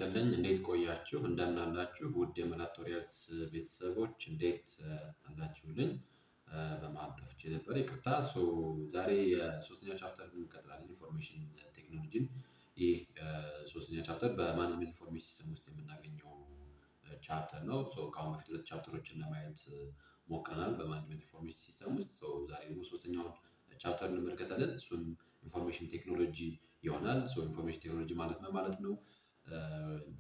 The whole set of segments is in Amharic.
ይስጥልኝ እንዴት ቆያችሁ? እንደምን አላችሁ? ውድ የመላቶሪያልስ ቤተሰቦች እንዴት አላችሁልኝ? በመሃል ጠፍቼ ነበር ይቅርታ። ዛሬ የሶስተኛ ቻፕተር እንቀጥላለን ኢንፎርሜሽን ቴክኖሎጂን። ይህ ሶስተኛ ቻፕተር በማኔጅመንት ኢንፎርሜሽን ሲስተም ውስጥ የምናገኘው ቻፕተር ነው። ከአሁን በፊት ሁለት ቻፕተሮችን ለማየት ሞክረናል በማኔጅመንት ኢንፎርሜሽን ሲስተም ውስጥ። ዛሬ ደግሞ ሶስተኛውን ቻፕተር እንመለከታለን። እሱም ኢንፎርሜሽን ቴክኖሎጂ ይሆናል። ኢንፎርሜሽን ቴክኖሎጂ ማለት ምን ማለት ነው?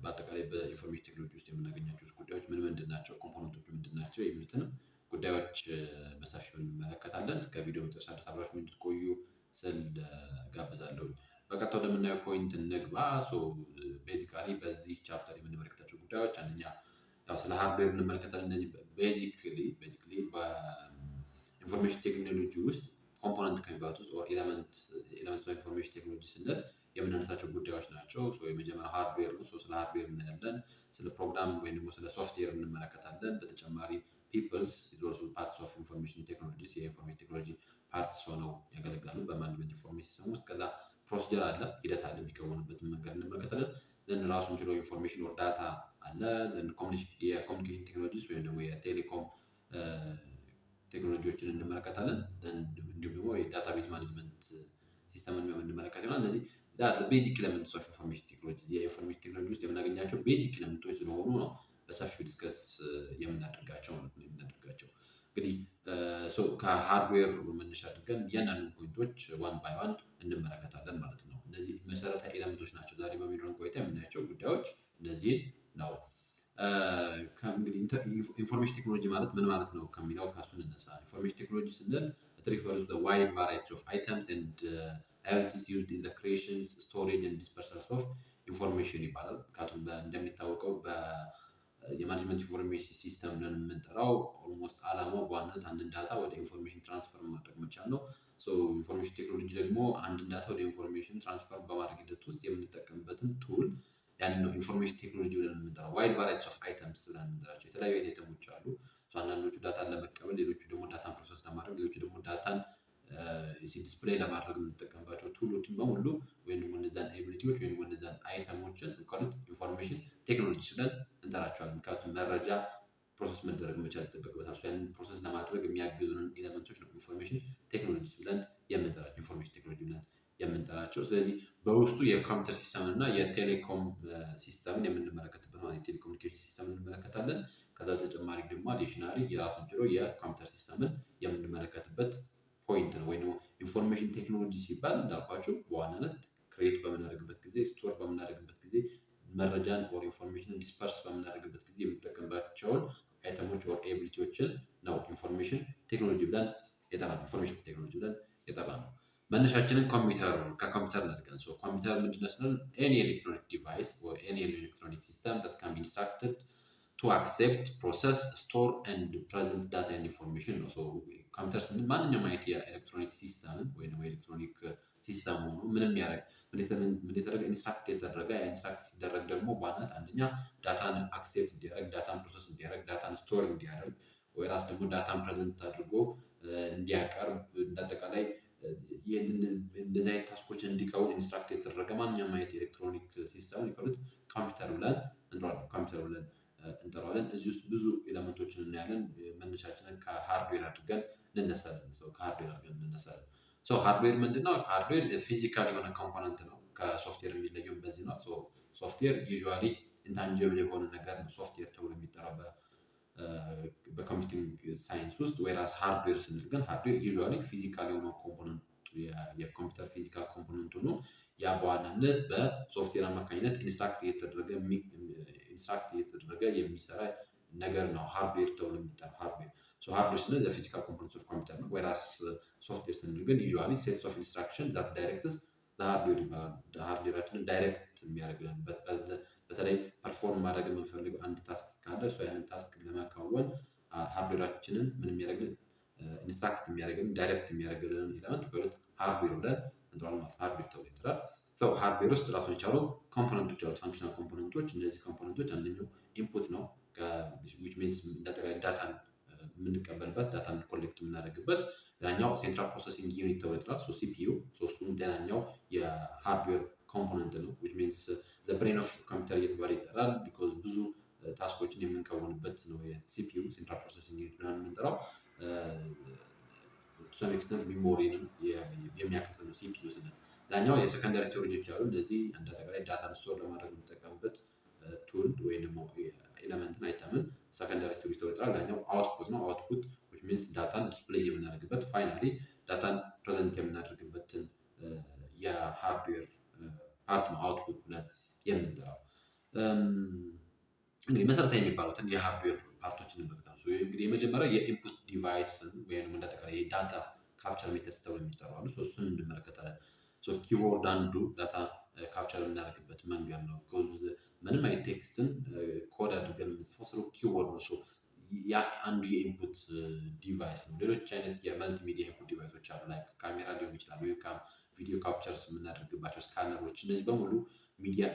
በአጠቃላይ በኢንፎርሜሽን ቴክኖሎጂ ውስጥ የምናገኛቸው ጉዳዮች ምን ምንድን ናቸው? ኮምፖነንቶቹ ምንድን ናቸው? የሚሉትንም ጉዳዮች በሰፊው እንመለከታለን። እስከ ቪዲዮ መጨረሻ ድረስ አብራችሁን እንድትቆዩ ስል ጋብዛለሁ። በቀጥታ ወደምናየው ፖይንት እንግባ። ቤዚካሊ በዚህ ቻፕተር የምንመለከታቸው ጉዳዮች አንደኛ ያው ስለ ሃርድዌር እንመለከታለን። እነዚህ ቤዚክሊ በኢንፎርሜሽን ቴክኖሎጂ ውስጥ ኮምፖነንት ከሚባሉት ውስጥ ኤለመንት ኢንፎርሜሽን ቴክኖሎጂ ስንል የምናነሳቸው ጉዳዮች ናቸው። የመጀመሪያው ሃርድዌር ነው። ስለ ሃርድዌር እናያለን። ስለ ፕሮግራም ወይም ደግሞ ስለ ሶፍትዌር እንመለከታለን። በተጨማሪ ፒፕልስ ኢዝ ኦልሶ ፓርትስ ኦፍ ኢንፎርሜሽን ቴክኖሎጂስ የኢንፎርሜሽን ቴክኖሎጂ ፓርትስ ሆነው ያገለግላሉ በማኔጅመንት ኢንፎርሜሽን ሲስተም ውስጥ። ከዛ ፕሮሲጀር አለ፣ ሂደት አለ፣ የሚከወንበትን መንገድ እንመለከታለን። ራሱን ችሎ ኢንፎርሜሽን ኦር ዳታ አለ። የኮሚኒኬሽን ቴክኖሎጂስ ወይም ደግሞ የቴሌኮም ቴክኖሎጂዎችን እንመለከታለን። እንዲሁም ደግሞ የዳታቤዝ ማኔጅመንት ሲስተምን እንመለከት ይሆናል። እነዚህ ቤዚክ ኤለመንትስ ኦፍ ኢንፎርሜሽን ቴክኖሎጂ የኢንፎርሜሽን ቴክኖሎጂ ውስጥ የምናገኛቸው ቤዚክ ኤለመንቶች ስለሆኑ ነው በሰፊው ዲስከስ የምናደርጋቸው። እንግዲህ ከሃርድዌር መነሻ አድርገን እያንዳንዱን ፖይንቶች ዋን ባይ ዋን እንመለከታለን ማለት ነው። እነዚህ መሰረታዊ ኤለመንቶች ናቸው። ዛሬ በሚኖረን ቆይታ የምናያቸው ጉዳዮች እነዚህ ነው። እንግዲህ ኢንፎርሜሽን ቴክኖሎጂ ማለት ምን ማለት ነው ከሚለው ከሱ እንነሳ። ኢንፎርሜሽን ቴክኖሎጂ ስንል it refers to the wide variety of items and abilities used in the creations, storage and dispersal of information ይባላል። ምክንያቱም እንደሚታወቀው የማኔጅመንት ኢንፎርሜሽን ሲስተም ብለን የምንጠራው ኦልሞስት አላማው በዋናነት አንድን ዳታ ወደ ኢንፎርሜሽን ትራንስፈር ማድረግ መቻል ነው። ኢንፎርሜሽን ቴክኖሎጂ ደግሞ አንድን ዳታ ወደ ኢንፎርሜሽን ትራንስፈር በማድረግ ሂደት ውስጥ የምንጠቀምበትን ቱል ያንን ነው ኢንፎርሜሽን ቴክኖሎጂ ብለን የምንጠራው። ዋይድ ቫራይቲ ኦፍ አይተምስ ብለን የምንጠራቸው የተለያዩ አይተሞች አሉ። አንዳንዶቹ ዳታን ለመቀበል፣ ሌሎቹ ደግሞ ዳታን ፕሮሰስ ለማድረግ፣ ሌሎቹ ደግሞ ዳታን ዲስፕሌይ ለማድረግ የምንጠቀምባቸው ቱሎችን በሙሉ ወይም ደግሞ እነዛን ኤቢሊቲዎች ወይም ደግሞ እነዛን አይተሞችን ኢንፎርሜሽን ቴክኖሎጂ ብለን እንጠራቸዋለን። ምክንያቱም መረጃ ፕሮሰስ መደረግ መቻል ይጠበቅበታል። ያንን ፕሮሰስ ለማድረግ የሚያግዙንን ኤለመንቶች ነው ኢንፎርሜሽን ቴክኖሎጂ ብለን የምንጠራቸው ኢንፎርሜሽን ቴክኖሎጂ ብለን የምንጠራቸው። ስለዚህ በውስጡ የኮምፒውተር ሲስተም እና የቴሌኮም ሲስተምን የምንመለከትበት ማለት የቴሌኮሙኒኬሽን ሲስተም እንመለከታለን። ከዛ ተጨማሪ ደግሞ አዲሽናሊ የራሱን ችሎ የኮምፒውተር ሲስተምን የምንመለከትበት ፖይንት ነው። ወይም ኢንፎርሜሽን ቴክኖሎጂ ሲባል እንዳልኳችሁ በዋናነት ክሬት በምናደርግበት ጊዜ፣ ስቶር በምናደርግበት ጊዜ፣ መረጃን ኦር ኢንፎርሜሽንን ዲስፐርስ በምናደርግበት ጊዜ የምንጠቀምባቸውን አይተሞች ኦር ኤቢሊቲዎችን ነው ኢንፎርሜሽን ቴክኖሎጂ ብለን የጠራነው። መነሻችንን ከኮምፒውተር እናድርገን። ኮምፒውተር ምንድነው ስንል ኤኒ ኤሌክትሮኒክ ዲቫይስ ኦር ኤኒ ኤሌክትሮኒክ ሲስተም that can be instructed to accept, process, store and present data and information ነው። ኮምፒውተር ስንል ማንኛውም አይነት የኤሌክትሮኒክ ሲስተምን ወይም ኤሌክትሮኒክ ሲስተም ሆኖ ምንም ያደረገ ኢንስትራክት የተደረገ ኢንስትራክት ሲደረግ ደግሞ በዋናነት አንደኛ ዳታን አክሴፕት እንዲያደርግ፣ ዳታን ፕሮሰስ እንዲያደርግ፣ ዳታን ስቶር እንዲያደርግ ወይ ራስ ደግሞ ዳታን ፕሬዘንት አድርጎ እንዲያቀርብ እንዳጠቃላይ እንደዚህ አይነት ታስኮችን እንዲከውን ኢንስትራክት የተደረገ ማንኛውም አይነት ኤሌክትሮኒክ ሲስተም ይቀሩት ኮምፒውተር ብለን እንጠራዋለን። እዚህ ውስጥ ብዙ ኤለመንቶችን እናያለን። መነሻችንን ከሃርድዌር አድርገን እንነሳለን። ሃርድዌር ምንድነው? ሃርድዌር ፊዚካል የሆነ ኮምፖነንት ነው። ከሶፍትዌር የሚለየው በዚህ ነው። ሶፍትዌር ዩዥዋሊ ኢንታንጂብል የሆነ ነገር ነው ሶፍትዌር ተብሎ የሚጠራው በኮምፒውቲንግ ሳይንስ ውስጥ። ወይራስ ሃርድዌር ስንል ግን ሃርድዌር ዩዥዋሊ ፊዚካል የሆነ ኮምፖነንት የኮምፒውተር ፊዚካል ኮምፖነንት ሆኖ ያ በዋናነት በሶፍትዌር አማካኝነት ኢንስትራክት እየተደረገ የሚሰራ ነገር ነው ሃርድዌር ተብሎ የሚጠራው። ሃርድዌር ስንል ፊዚካል ኮምፖነንትስ ኦፍ ኮምፒውተር ነው። ወይራስ ሶፍትዌር ስንል ግን ዩዥዋሊ ሴትስ ኦፍ ኢንስትራክሽን ዛት ዳይሬክትስ ሃርድዌራችንን ዳይሬክት የሚያደርግልን በተለይ ፐርፎርም ማድረግ የምንፈልገው አንድ ታስክ ካለ ያንን ታስክ ለማከናወን ሃርድዌራችንን ምን የሚያደርግልን ኢንስትራክት የሚያደርግልን ዳይሬክት የሚያደርግልን ኤለመንት በሁለት ሃርድዌር ብለን እንጠራዋለን ማለት ሃርድዌር ተብሎ ይጠራል። ሃርድዌር ውስጥ ራሱን የቻሉ ኮምፖነንቶች አሉት፣ ፋንክሽናል ኮምፖነንቶች። እነዚህ ኮምፖነንቶች አንደኛው ኢንፑት ነው which means እንዳጠቃላይ ዳታን የምንቀበልበት ዳታን ኮሌክት የምናደርግበት። ሌላኛው ሴንትራል ፕሮሰሲንግ ዩኒት ተብሎ ይጠራል። ሲፒዩ። ሶስቱም ሌላኛው የሃርድዌር ኮምፖነንት ነው። ዊች ሚንስ ዘ ብሬን ኦፍ ኮምፒውተር እየተባለ ይጠራል። ቢኮዝ ብዙ ታስኮችን የምንከውንበት ነው። የሲፒዩ ሴንትራል ፕሮሰሲንግ ዩኒት ብለን የምንጠራው ቱሰም ኤክስተንት ሚሞሪንም የሚያካትት ነው ሲፒዩ ስንል። ሌላኛው የሰከንዳሪ ስቶሬጆች አሉ። እነዚህ እንደ አጠቃላይ ዳታን ስቶር ለማድረግ የምንጠቀምበት ቱል ወይም ደግሞ ኤለመንትን አይተምን ሰከንዳሪ ስቶሬጅ ተወጥራል። ሌላኛው አውትፑት ነው። አውትፑት ዊች ሚንስ ዳታን ዲስፕሌይ የምናደርግበት ፋይናሊ ዳታን ፕሬዘንት የምናደርግበትን የሃርድዌር ፓርት ነው አውትፑት ብለን የምንጠራው። እንግዲህ መሰረታዊ የሚባሉትን የሃርድዌር ፓርቶችን እንመልከታለን። እንግዲህ የመጀመሪያው የኢንፑት ዲቫይስ ወይም እንደጠቃላይ የዳታ ካፕቸር ሜተድስ ተብለው የሚጠሩ አሉ። እሱን እንመለከታለን። ኪቦርድ አንዱ ዳታ ካፕቸር የምናደርግበት መንገድ ነው። ምንም አይነት ቴክስትን ኮድ አድርገን የምንጽፈው ስለ ኪቦርድ ነው። ያ አንዱ የኢንፑት ዲቫይስ ነው። ሌሎች አይነት የመልቲሚዲያ ኢንፑት ዲቫይሶች አሉ። ላይ ካሜራ ሊሆን ይችላል፣ ዌብካም፣ ቪዲዮ ካፕቸርስ የምናደርግባቸው ስካነሮች፣ እነዚህ በሙሉ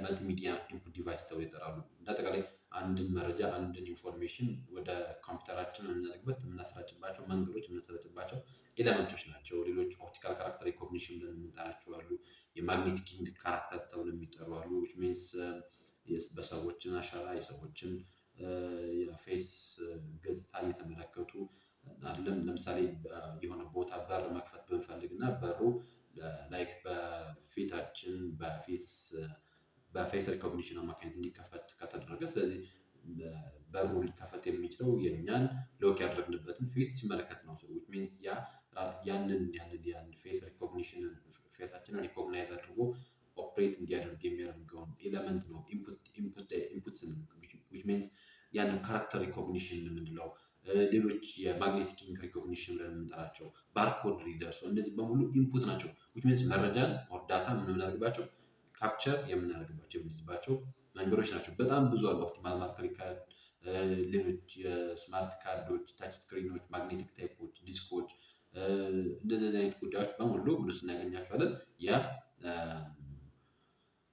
መልቲሚዲያ ኢንፑት ዲቫይስ ተብለው ይጠራሉ። እንዳጠቃላይ አንድን መረጃ አንድን ኢንፎርሜሽን ወደ ኮምፒውተራችን የምናሰራጭባቸው መንገዶች የምናሰራጭባቸው ኤሌመንቶች ናቸው። ሌሎች ኦፕቲካል ካራክተር ሪኮግኒሽን ብለን የምንጠራቸው አሉ። የማግኔቲክ ካራክተር ተብለው የሚጠሩ አሉ። ዊች ሚንስ በሰዎችን አሻራ የሰዎችን የፌስ ገጽታ እየተመለከቱ አይደለም። ለምሳሌ የሆነ ቦታ በር መክፈት ብንፈልግ እና በሩ ላይክ በፊታችን በፌስ ሪኮግኒሽን አማካኝነት እንዲከፈት ከተደረገ፣ ስለዚህ በሩ ሊከፈት የሚችለው የእኛን ሎክ ያደረግንበትን ፊት ሲመለከት ነው። ዊች ሚንስ ያንን ፌስ ሪኮግኒሽን ፌሳችንን ሪኮግናይዝ አድርጎ ኦፕሬት እንዲያደርግ የሚያደርገውን ኤለመንት ነው ኢንፑት ስንል። ዊች ሚንስ ያንን ካራክተር ሪኮግኒሽን የምንለው። ሌሎች የማግኔቲክ ሪኮግኒሽን ብለን የምንጠራቸው ባርኮድ ሪደርስ፣ እነዚህ በሙሉ ኢንፑት ናቸው። ዊች ሚንስ መረጃን ኦር ዳታ የምናደርግባቸው ካፕቸር የምናደርግባቸው የምንይዝባቸው መንገዶች ናቸው። በጣም ብዙ አሉ። ኦፕቲማል ማርከር ካርድ፣ ሌሎች የስማርት ካርዶች፣ ታች ስክሪኖች፣ ማግኔቲክ ታይፖች፣ ዲስኮች፣ እንደዚህ አይነት ጉዳዮች በሙሉ ውስጥ እናገኛቸዋለን። ያ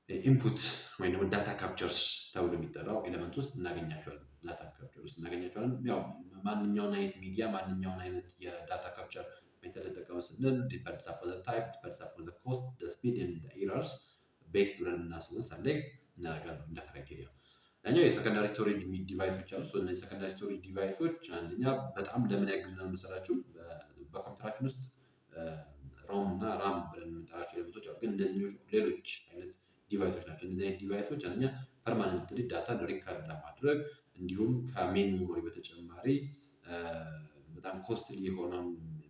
ኢንፑት ወይም ደግሞ ዳታ ካፕቸርስ ተብሎ የሚጠራው ኤሌመንት ውስጥ እናገኛቸዋለን። ዳታ ካፕቸር ውስጥ እናገኛቸዋለን። ያው ማንኛውን አይነት ሚዲያ ማንኛውን አይነት የዳታ ካፕቸር ሜተድ ተጠቀመ ስንል ዲፐንድስ አፖን ዘ ታይፕ፣ ዲፐንድስ አፖን ዘ ኮስት፣ ዘ ስፒድ ኤንድ ዘ ኤረርስ ቤስድ ብለን የምናስበው ሰሌክት እናደርጋለን እንደ ክራይቴሪያ። ሌላኛው የሰከንዳሪ ስቶሬጅ ዲቫይሶች አሉ። እነዚህ ሰከንዳሪ ስቶሬጅ ዲቫይሶች አንደኛ በጣም ለምን ያግዙናል መሰላችሁ? በኮምፒውተራችን ውስጥ ሮም እና ራም ብለን የምንጠራቸው ኤሌመንቶች አሉ። ግን እንደዚህ ሌሎች አይነት ዲቫይሶች ናቸው። እነዚህ አይነት ዲቫይሶች አንደኛ ፐርማነንትሊ ዳታን ሪከርድ ለማድረግ እንዲሁም ከሜን ሜሞሪ በተጨማሪ በጣም ኮስትሊ የሆነው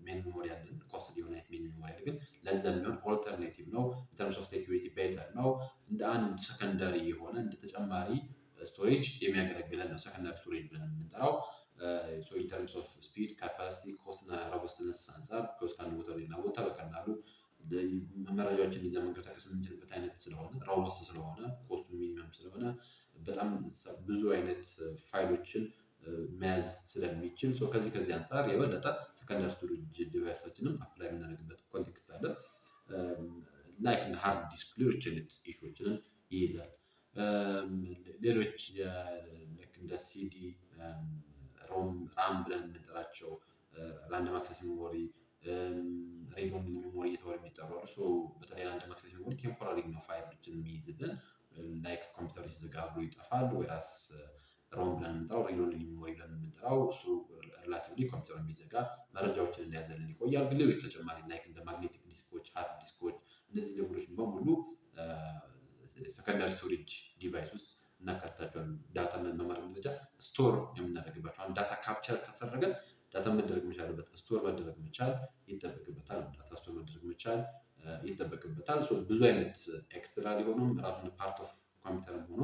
ሜን ሜሞሪ ያለን ኮስትሊ የሆነ ሜን ሜሞሪ ያለ ግን ለዛ የሚሆን ኦልተርኔቲቭ ነው። ኢንተርምስ ኦፍ ሴኩሪቲ ቤተር ነው። እንደ አንድ ሰከንዳሪ የሆነ እንደ ተጨማሪ ስቶሬጅ የሚያገለግለን ነው ሰከንዳሪ ስቶሬጅ ብለን የምንጠራው። ኢንተርምስ ኦፍ ስፒድ፣ ካፓሲቲ፣ ኮስት እና ሮቡስትነስ አንፃር ከአንድ ቦታ ሌላ ቦታ በቀላሉ መረጃዎችን ይዘን መንቀሳቀስ የምንችልበት አይነት ስለሆነ፣ ሮቡስት ስለሆነ፣ ኮስቱ ሚኒመም ስለሆነ በጣም ብዙ አይነት ፋይሎችን መያዝ ስለሚችል ከዚህ አንፃር የበለጠ ሰከንዳሪ ስቶሬጅ ዲቫይሶችንም አፕላይ የምናደርግበት ኮንቴክስት አለ። ላይክ እንደ ሃርድ ዲስክ ሌሎች አይነት ኢሹዎችንም ይይዛል። ሌሎች እንደ ሲዲ፣ ራም ብለን የምንጠራቸው ራንደም አክሰስ ሜሞሪ፣ ሬድ ኦንሊ ሜሞሪ እየተባሉ የሚጠሩ አሉ። በተለይ ራንደም አክሰስ ሜሞሪ ቴምፖራሪ ነው ፋይሎችን የሚይዝልን። ላይክ ኮምፒውተር ሲዘጋ ብሎ ይጠፋል። ወይራስ ሮም ብለን የምንጠራው ሬድ ኦንሊ ሜሞሪ ብለን የምንጠራው እሱ ሪላቲቭሊ ኮምፒውተር የሚዘጋ መረጃዎችን እንዲያዘልን ይቆያል። ግን ሌሎች ተጨማሪ ላይክ እንደ ማግኔቲክ ዲስኮች፣ ሃርድ ዲስኮች እነዚህ ነገሮች በሙሉ ሰከንዳሪ ስቶሬጅ ዲቫይስ ውስጥ እናካትታቸዋለን። ዳታ በማድረግ ደረጃ ስቶር የምናደርግባቸው አሁን ዳታ ካፕቸር ከተደረገ ዳታ መደረግ መቻል አለበት። ስቶር መደረግ መቻል ይጠበቅበታል። ዳታ ስቶር መደረግ መቻል ይጠበቅበታል። ብዙ አይነት ኤክስትራ ሊሆኑም ራሱን ፓርት ኦፍ ኮምፒውተርም ሆኖ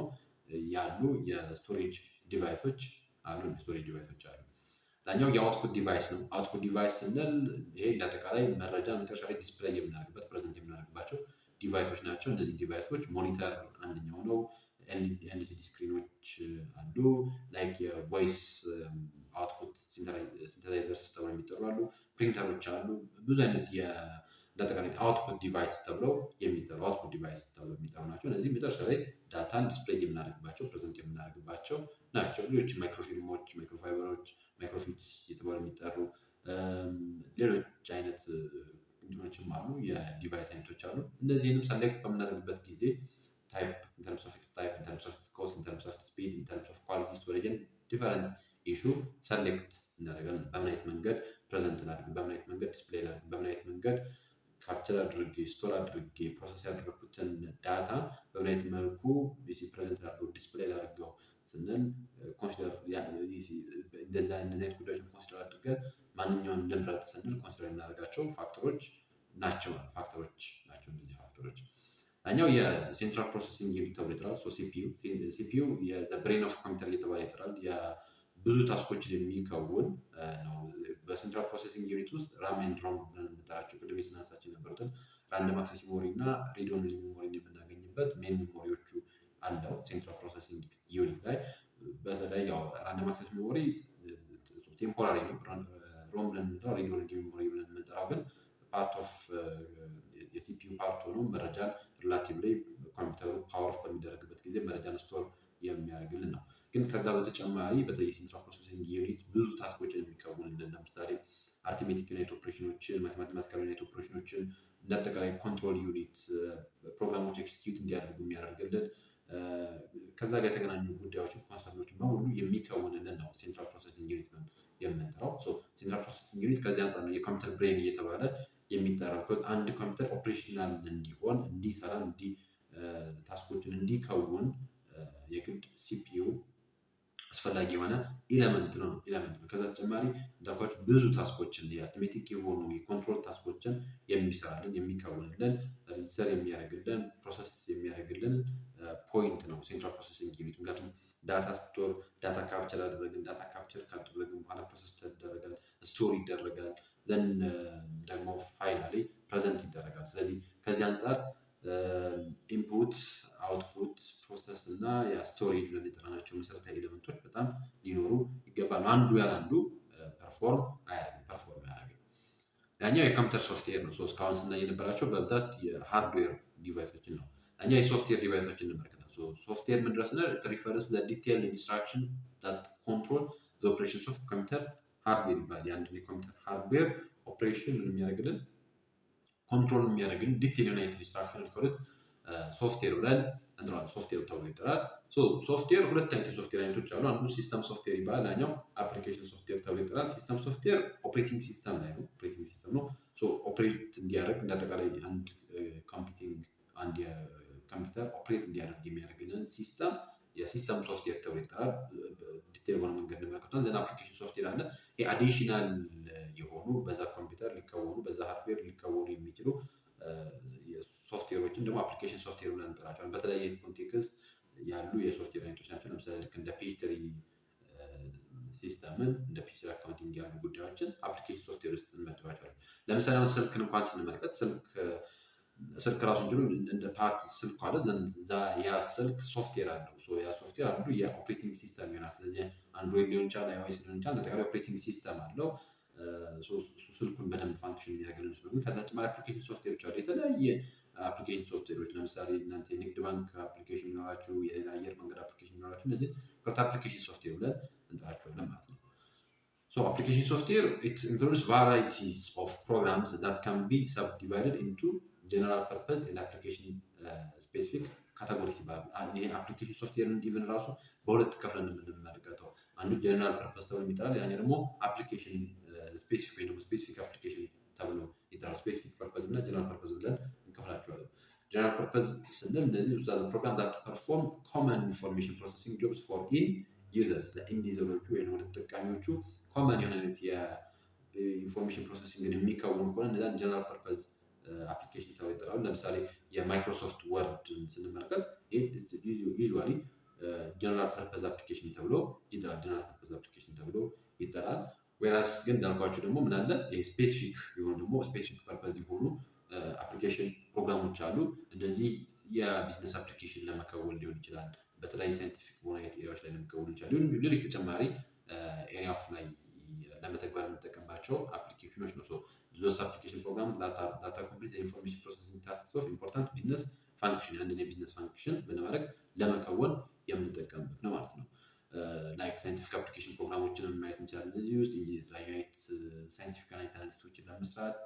ያሉ የስቶሬጅ ዲቫይሶች አሉ። ስቶሬጅ ዲቫይሶች አሉ። ሌላኛው የአውትፑት ዲቫይስ ነው። አውትፑት ዲቫይስ ስንል ይሄ እንዳጠቃላይ መረጃ መጨረሻ ላይ ዲስፕሌይ የምናደርግበት ፕሬዘንት የምናደርግባቸው ዲቫይሶች ናቸው። እነዚህ ዲቫይሶች ሞኒተር አንደኛው ነው። ኤልሲዲ ስክሪኖች አሉ። ላይክ የቮይስ አውትፑት ሲንተሳይዘርስ ተብለው የሚጠሩ አሉ። ፕሪንተሮች አሉ። ብዙ አይነት እንዳጠቃላይ አውትፑት ዲቫይስ ተብለው የሚጠሩ ናቸው። እነዚህ መጨረሻ ላይ ዳታን ዲስፕሌይ የምናደርግባቸው ፕሬዘንት የምናደርግባቸው ናቸው። ሌሎች ማይክሮፊልሞች፣ ማይክሮፋይበሮች፣ ማይክሮፊች እየተባሉ የሚጠሩ ሌሎች አይነት እንትኖችም አሉ የዲቫይስ አይነቶች አሉ። እነዚህንም ሰሌክት በምናደርግበት ጊዜ ታይፕ ኢን ተርምስ ኦፍ ኢትስ ታይፕ ኢን ተርምስ ኦፍ ኢትስ ኮስት ኢን ተርምስ ኦፍ ስፒድ ኢን ተርምስ ኦፍ ኳሊቲ ስቶሬጅን ዲፈረንት ኢሹ ሰሌክት እናደርጋለን። በምን አይነት መንገድ ፕሬዘንት ላድርግ፣ በምን አይነት መንገድ ዲስፕሌይ ላድርግ፣ በምን አይነት መንገድ ካፕቸር አድርጌ ስቶር አድርጌ ፕሮሰስ ያደረኩትን ዳታ በምን አይነት መልኩ ፕሬዘንት ላድርገው ዲስፕሌይ ላድርገው ስንል ኮንሲደር እንደዛ አይነት ጉዳዮችን ኮንሲደር አድርገን ማንኛውንም ልምረጥ ስንል ኮንሲደር የምናደርጋቸው ፋክተሮች ናቸው። እነዚህ ፋክተሮች ኛው የሴንትራል ፕሮሰሲንግ ዩኒት ተብሎ ይጠራል። ሲፒዩ የብሬን ኦፍ ኮምፒውተር እየተባለ ይጠራል። ብዙ ታስኮችን የሚከውን ነው። በሴንትራል ፕሮሰሲንግ ዩኒት ውስጥ ራም ኤንድ ሮም ብለን የምንጠራቸው ቅድም ስናነሳቸው የነበሩትን ራንደም አክሰስ ሜሞሪ እና ሪድ ኦንሊ ሜሞሪ የምናገኝበት ሜን ሜሞሪዎቹ አለው ሴንትራል ፕሮሰሲንግ ዩኒት ላይ። በተለይ ያው ራንደም አክሰስ ሜሞሪ ቴምፖራሪ ነው። ሮም ብለን የምንጠራው ሪድ ኦንሊ ሜሞሪ ብለን የምንጠራው ግን ፓርት ኦፍ የሲፒዩ ፓርት ሆኖ መረጃን ሪላቲቭሊ ኮምፒውተሩ ፓወር ኦፍ በሚደረግበት ጊዜ መረጃን ስቶር የሚያደርግልን ነው። ግን ከዛ በተጨማሪ በተለይ ሴንትራል ፕሮሰሲንግ ዩኒት ብዙ ታስኮችን የሚከውንልን ለምሳሌ አርትሜቲክ ዩኒት ኦፕሬሽኖችን፣ ማቴማቲካል ዩኒት ኦፕሬሽኖችን እንዳጠቃላይ ኮንትሮል ዩኒት ፕሮግራሞች ኤክስኪዩት እንዲያደርጉ የሚያደርግልን ከዛ ጋር የተገናኙ ጉዳዮችን ኮንሰርኖችን በሙሉ የሚከውንልን ነው ሴንትራል ፕሮሰሲንግ ዩኒት ነው የምንጠራው። ሴንትራል ፕሮሰሲንግ ዩኒት ከዚህ አንጻር ነው የኮምፒውተር ብሬን እየተባለ የሚጠራው። አንድ ኮምፒውተር ኦፕሬሽናል እንዲሆን እንዲሰራ ታስኮችን እንዲከውን የግድ ሲፒዩ አስፈላጊ የሆነ ኤለመንት ነው። ከዛ ተጨማሪ እንዳልኳችሁ ብዙ ታስኮችን የአርትሜቲክ የሆኑ የኮንትሮል ታስኮችን የሚሰራልን የሚከውንልን ሪጅስተር የሚያደርግልን ፕሮሰስ የሚያደርግልን ፖይንት ነው ሴንትራል ፕሮሰሲንግ ዩኒት። ምክንያቱም ዳታ ስቶር ዳታ ካፕቸር አደረግን፣ ዳታ ካፕቸር ካደረግን በኋላ ፕሮሰስ ይደረጋል፣ ስቶር ይደረጋል፣ ዘን ደግሞ ፋይናሊ ፕሬዘንት ይደረጋል። ስለዚህ ከዚህ አንጻር ኢንፑት አውትፑት ፕሮሰስ እና የስቶሬጅ ብለን የጠራናቸው መሰረታዊ ኤሌመንቶች በጣም ሊኖሩ ይገባል። አንዱ ያለ አንዱ ፐርፎርም አያደርግም። ያኛው የኮምፒውተር ሶፍትዌር ነው። እስካሁን ስናይ የነበራቸው በብዛት የሃርድዌር ዲቫይሶችን ነው። ያኛው የሶፍትዌር ዲቫይሶችን እንመለከታለን። ሶፍትዌር ምን ድረስ ነው? ሪፈርስ ዲቴል ኢንስትራክሽን ኮንትሮል ኦፕሬሽንስ ኦፍ ኮምፒውተር ሃርድዌር ይባላል። የአንድ የኮምፒውተር ሃርድዌር ኦፕሬሽን ምን የሚያደርግልን ኮንትሮል የሚያደርግልን ዲቴል የሆነ ኢንስትራክሽን ኮድ ሶፍትዌር ብለን እንጠራዋለን። ሶፍትዌር ተብሎ ይጠራል። ሶፍትዌር ሁለት አይነት የሶፍትዌር አይነቶች አሉ። አንዱ ሲስተም ሶፍትዌር ይባላል፣ ሌላኛው አፕሊኬሽን ሶፍትዌር ተብሎ ይጠራል። ሲስተም ሶፍትዌር ኦፕሬቲንግ ሲስተም ላይ ነው። ኦፕሬቲንግ ሲስተም ነው ኦፕሬት እንዲያደርግ እንዳጠቃላይ አንድ ኮምፒውተር ኦፕሬት እንዲያደርግ የሚያደርግልን ሲስተም የሲስተም ሶፍትዌር ተብሎ ይጠራል። ዲቴል በሆነ መንገድ እንመለከታለን። ዘን አፕሊኬሽን ሶፍትዌር አለ። ይሄ አዲሽናል የሆኑ በዛ ኮምፒውተር ሊከወኑ በዛ ሃርድዌር ሊከወኑ የሚችሉ ሶፍትዌሮችን ደግሞ አፕሊኬሽን ሶፍትዌር ብለን እንጠራቸዋለን። በተለያየ ኮንቴክስት ያሉ የሶፍትዌር አይነቶች ናቸው። ለምሳሌ ልክ እንደ ፔጅ ሲስተምን እንደ ፔጅ አካውንቲንግ ያሉ ጉዳዮችን አፕሊኬሽን ሶፍትዌር ውስጥ እንመድባቸዋለን። ለምሳሌ አሁን ስልክን እንኳን ስንመለከት ስልክ ራሱን ችሎ እንደ ፓርት ስልክ አለ። ያ ስልክ ሶፍትዌር አለው። ያ ሶፍትዌር አንዱ የኦፕሬቲንግ ሲስተም ይሆናል። ስለዚህ አንድሮይድ ሊሆን ይችላል፣ አይኦኤስ ሊሆን ይችላል። አጠቃላይ ኦፕሬቲንግ ሲስተም አለው። ስልኩን በደንብ ፋንክሽን የሚያደርግልን ስለሆነ ከዛ ተጨማሪ አፕሊኬሽን ሶፍትዌሮች አሉ። የተለያየ አፕሊኬሽን ሶፍትዌሮች ለምሳሌ እናንተ የንግድ ባንክ አፕሊኬሽን ይኖራችሁ፣ የአየር መንገድ አፕሊኬሽን ይኖራችሁ። እነዚህ አፕሊኬሽን ሶፍትዌር ብለን እንጠራቸዋለን ማለት ነው። አፕሊኬሽን ሶፍትዌር it includes varieties of programs that can be subdivided into general purpose and application specific categories ይባላል። ይሄ አፕሊኬሽን ሶፍትዌርን ኢቭን ራሱ በሁለት ከፍለን የምንመለከተው አንዱ ጀነራል ፐርፐስ ተብሎ የሚጠራል፣ ያኛው ደግሞ አፕሊኬሽን ስፔሲፊክ ወይ ደግሞ ስፔሲፊክ አፕሊኬሽን ተብሎ ይጠራል። ስፔሲፊክ ፐርፐዝ እና ጀነራል ፐርፐዝ ብለን እንከፍላቸዋለን። ጀነራል ፐርፐዝ ስንል እነዚህ ፕሮግራም that perform common information processing jobs for in users ለኢንድ ዩዘሮቹ ወይም ተጠቃሚዎቹ ኮመን የሆነ የኢንፎርሜሽን ፕሮሰሲንግን የሚከውኑ ከሆነ እነዛን ጀነራል ፐርፐዝ አፕሊኬሽን ተብሎ ይጠራሉ። ለምሳሌ የማይክሮሶፍት ወርድ ስንመለከት ዩዥዋሊ ጀነራል ፐርፐዝ አፕሊኬሽን ተብሎ ይጠራል። ዌራስ ግን እንዳልኳችሁ ደግሞ ምን አለ ስፔሲፊክ የሆኑ ደግሞ ስፔሲፊክ ፐርፐዝ የሆኑ አፕሊኬሽን ፕሮግራሞች አሉ። እንደዚህ የቢዝነስ አፕሊኬሽን ለመከወን ሊሆን ይችላል። በተለያዩ ሳይንቲፊክ በሆነ ኤሪያዎች ላይ ለመከወን ይችላል። ሌሎች ተጨማሪ ኤሪያዎች ላይ ለመተግበር የምንጠቀምባቸው አፕሊኬሽኖች ነው። ዞስ አፕሊኬሽን ፕሮግራም ዳታ ኮምፕሊት ኢንፎርሜሽን ፕሮሰሲንግ ታስክስ ኦፍ ኢምፖርታንት ቢዝነስ ፋንክሽን አንድን የቢዝነስ ፋንክሽን በማድረግ ለመከወን የምንጠቀምበት ነው ማለት ነው። ላይክ ሳይንቲፊክ አፕሊኬሽን ፕሮግራሞችን ማየት እንችላለን። እዚህ ውስጥ የተለያዩ አይነት ሳይንቲፊክ አናሊሲሶችን ለመስራት፣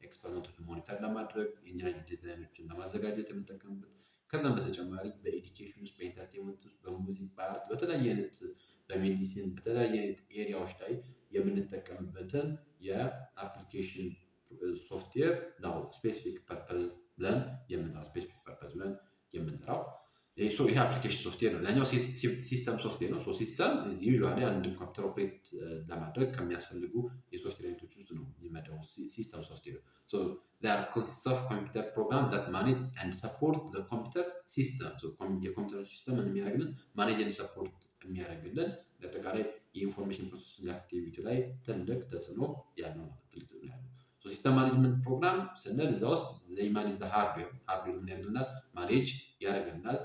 ኤክስፐሪመንቶችን ሞኒተር ለማድረግ፣ ኢንጂነሪንግ ዲዛይኖችን ለማዘጋጀት የምንጠቀምበት፣ ከዛም በተጨማሪ በኤዱኬሽን ውስጥ፣ በኢንተርቴንመንት ውስጥ፣ በሙዚክ፣ በአርት፣ በተለያየ አይነት በሜዲሲን በተለያየ አይነት ኤሪያዎች ላይ የምንጠቀምበትን የአፕሊኬሽን ሶፍትዌር ነው ስፔሲፊክ ፐርፐዝ ብለን የምንጠራው። ይሄ አፕሊኬሽን ሶፍትዌር ነው። ሌላኛው ሲስተም ሶፍትዌር ነው። ሲስተም ዩዥዋሊ አንድን ኮምፒውተር ኦፕሬት ለማድረግ ከሚያስፈልጉ የሶፍትዌር አይነቶች ውስጥ ነው የሚመደበው ሲስተም ሶፍትዌር። they are consists of computer programs that manage and support the computer system. የኮምፒውተር ሲስተም የሚያደርግልን ማኔጅ ኤንድ ሰፖርት የሚያደርግልን ለአጠቃላይ የኢንፎርሜሽን ፕሮሰሲንግ አክቲቪቲ ላይ ትልቅ ተጽዕኖ ያለው ትልቅ ተጽዕኖ ያለው ሲስተም ማኔጅመንት ፕሮግራም ስንል እዛ ውስጥ ማኔጅ ሃርድዌር ምን ያደርግልናል? ማኔጅ ያደርግልናል።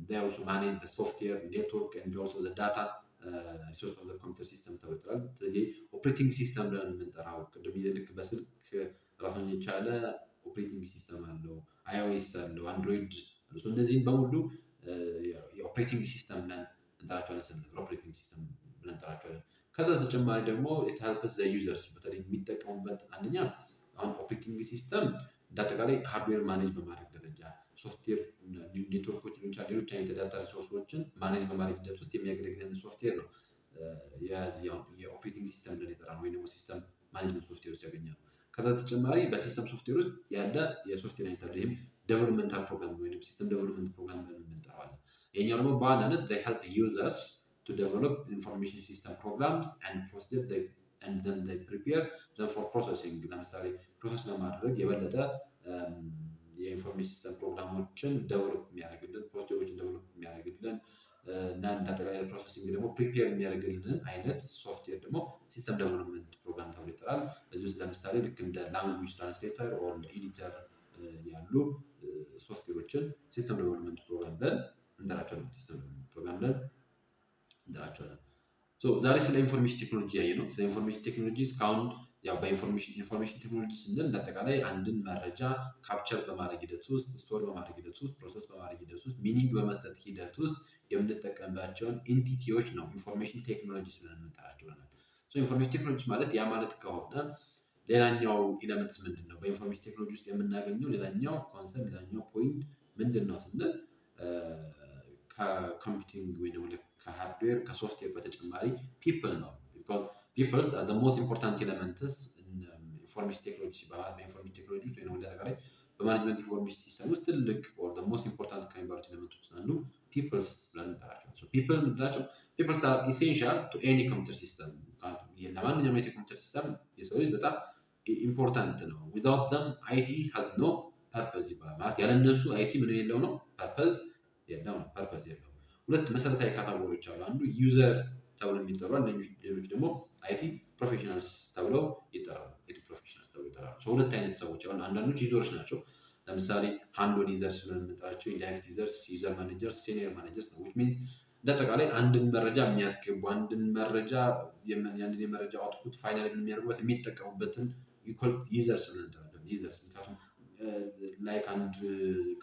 they also manage the software network and also the data resource of the computer system ተብሏል። ስለዚህ ኦፕሬቲንግ ሲስተም ብለን የምንጠራው ቅድም ልክ በስልክ ራሱን የቻለ ኦፕሬቲንግ ሲስተም አለው፣ iOS አለው፣ አንድሮይድ አለው። እነዚህን በሙሉ የኦፕሬቲንግ ሲስተም ብለን እንጠራቸዋለን። ኦፕሬቲንግ ሲስተም ብለን እንጠራቸዋለን። ከዛ ተጨማሪ ደግሞ it helps the users በተለይ የሚጠቀሙበት አንደኛ አሁን ኦፕሬቲንግ ሲስተም እንዳጠቃላይ ሃርድዌር ማኔጅ በማድረግ ደረጃ ሶፍትዌር ኔትወርኮች ሊሆን ይችላል፣ ሌሎች አይነት የዳታ ሪሶርሶችን ማኔጅ በማድረግ ሂደት ውስጥ የሚያገለግለን ሶፍትዌር ነው። የኦፕሬቲንግ ሲስተም ብለን የጠራነው ወይ ደግሞ ሲስተም ማኔጅመንት ሶፍትዌር ውስጥ ያገኛል። ከዛ ተጨማሪ በሲስተም ሶፍትዌር ውስጥ ያለ የሶፍትዌር አይነት አለ። ይህም ዴቨሎፕመንታል ፕሮግራም ወይም ሲስተም ዴቨሎፕመንት ፕሮግራም ብለን እንጠራዋለን። ይሄኛው ደግሞ በዋናነት they help users to develop information system programs and procedures and then they prepare them for processing. ለምሳሌ ፕሮሰስ ለማድረግ የበለጠ የኢንፎርሜሽን ሲስተም ፕሮግራሞችን ዴቨሎፕ የሚያደርግልን፣ ፕሮሲጀሮችን ዴቨሎፕ የሚያደርግልን እና እንዳጠቃላይ ፕሮሰሲንግ ደግሞ ፕሪፔር የሚያደርግልን አይነት ሶፍትዌር ደግሞ ሲስተም ዴቨሎፕመንት ፕሮግራም ተብሎ ይጠራል። እዚህ ውስጥ ለምሳሌ ልክ እንደ ላንጉጅ ትራንስሌተር ኦር ኤዲተር ያሉ ሶፍትዌሮችን ሲስተም ዴቨሎፕመንት ፕሮግራም ብለን እንጠራቸዋለን። ሲስተም ፕሮግራም ብለን እንጠራቸዋለን። ዛሬ ስለ ኢንፎርሜሽን ቴክኖሎጂ ያየ ነው። ስለ ኢንፎርሜሽን ቴክኖሎጂ እስካሁን ያው በኢንፎርሜሽን ቴክኖሎጂ ስንል እንዳጠቃላይ አንድን መረጃ ካፕቸር በማድረግ ሂደት ውስጥ፣ ስቶር በማድረግ ሂደት ውስጥ፣ ፕሮሰስ በማድረግ ሂደት ውስጥ፣ ሚኒንግ በመስጠት ሂደት ውስጥ የምንጠቀምባቸውን ኢንቲቲዎች ነው ኢንፎርሜሽን ቴክኖሎጂ ብለን የምንጠራቸው ይሆናል። ኢንፎርሜሽን ቴክኖሎጂ ማለት ያ ማለት ከሆነ ሌላኛው ኤለመንትስ ምንድን ነው? በኢንፎርሜሽን ቴክኖሎጂ ውስጥ የምናገኘው ሌላኛው ኮንሰፕት ሌላኛው ፖይንት ምንድን ነው ስንል ከኮምፒውቲንግ ወይ ደግሞ ከሃርድዌር ከሶፍትዌር በተጨማሪ ፒፕል ነው። ፒፕልስ አር ዘ ሞስት ኢምፖርታንት ኤለመንትስ ኢንፎርሜሽን ቴክኖሎጂ ሲባል በኢንፎርሜሽን ቴክኖሎጂ ውስጥ ወይ አጠቃላይ በማኔጅመንት ኢንፎርሜሽን ሲስተም ውስጥ ትልቅ ኦር ዘ ሞስት ኢምፖርታንት ከሚባሉት ኤለመንቶች ውስጥ አንዱ ፒፕልስ ብለን እንጠራቸዋለን። ፒፕል ምንድናቸው? ፒፕልስ አር ኢሴንሻል ቱ ኤኒ ኮምፒውተር ሲስተም። ለማንኛውም የኮምፒውተር ሲስተም የሰው ልጅ በጣም ኢምፖርታንት ነው። ዊዛውት ዘም አይቲ ሃዝ ኖ ፐርፐዝ ይባላል። ማለት ያለ እነሱ አይቲ ምን የለው ነው? ፐርፐዝ የለው ነው። ፐርፐዝ የለው። ሁለት መሰረታዊ ካታጎሪዎች አሉ። አንዱ ዩዘር ተብለው የሚጠሩ፣ ሌሎች ደግሞ አይቲ ፕሮፌሽናልስ ተብለው ይጠራሉ። ሁለት አይነት ሰዎች አሁን አንዳንዶች ዩዘሮች ናቸው። ለምሳሌ ሃንድ-ኦን ዩዘርስ ብለን የምንጠራቸው፣ ኢንዳይሬክት ዩዘርስ፣ ዩዘር ማኔጀርስ፣ ሲኒየር ማኔጀርስ ነው። ዊች ሚንስ እንዳጠቃላይ አንድን መረጃ የሚያስገቡ አንድን የመረጃ አውትፑት ፋይናል የሚያደርጉበት የሚጠቀሙበትን ዩዘርስ ብለን እንጠራለን። ዩዘርስ ምክንያቱም ላይክ አንድ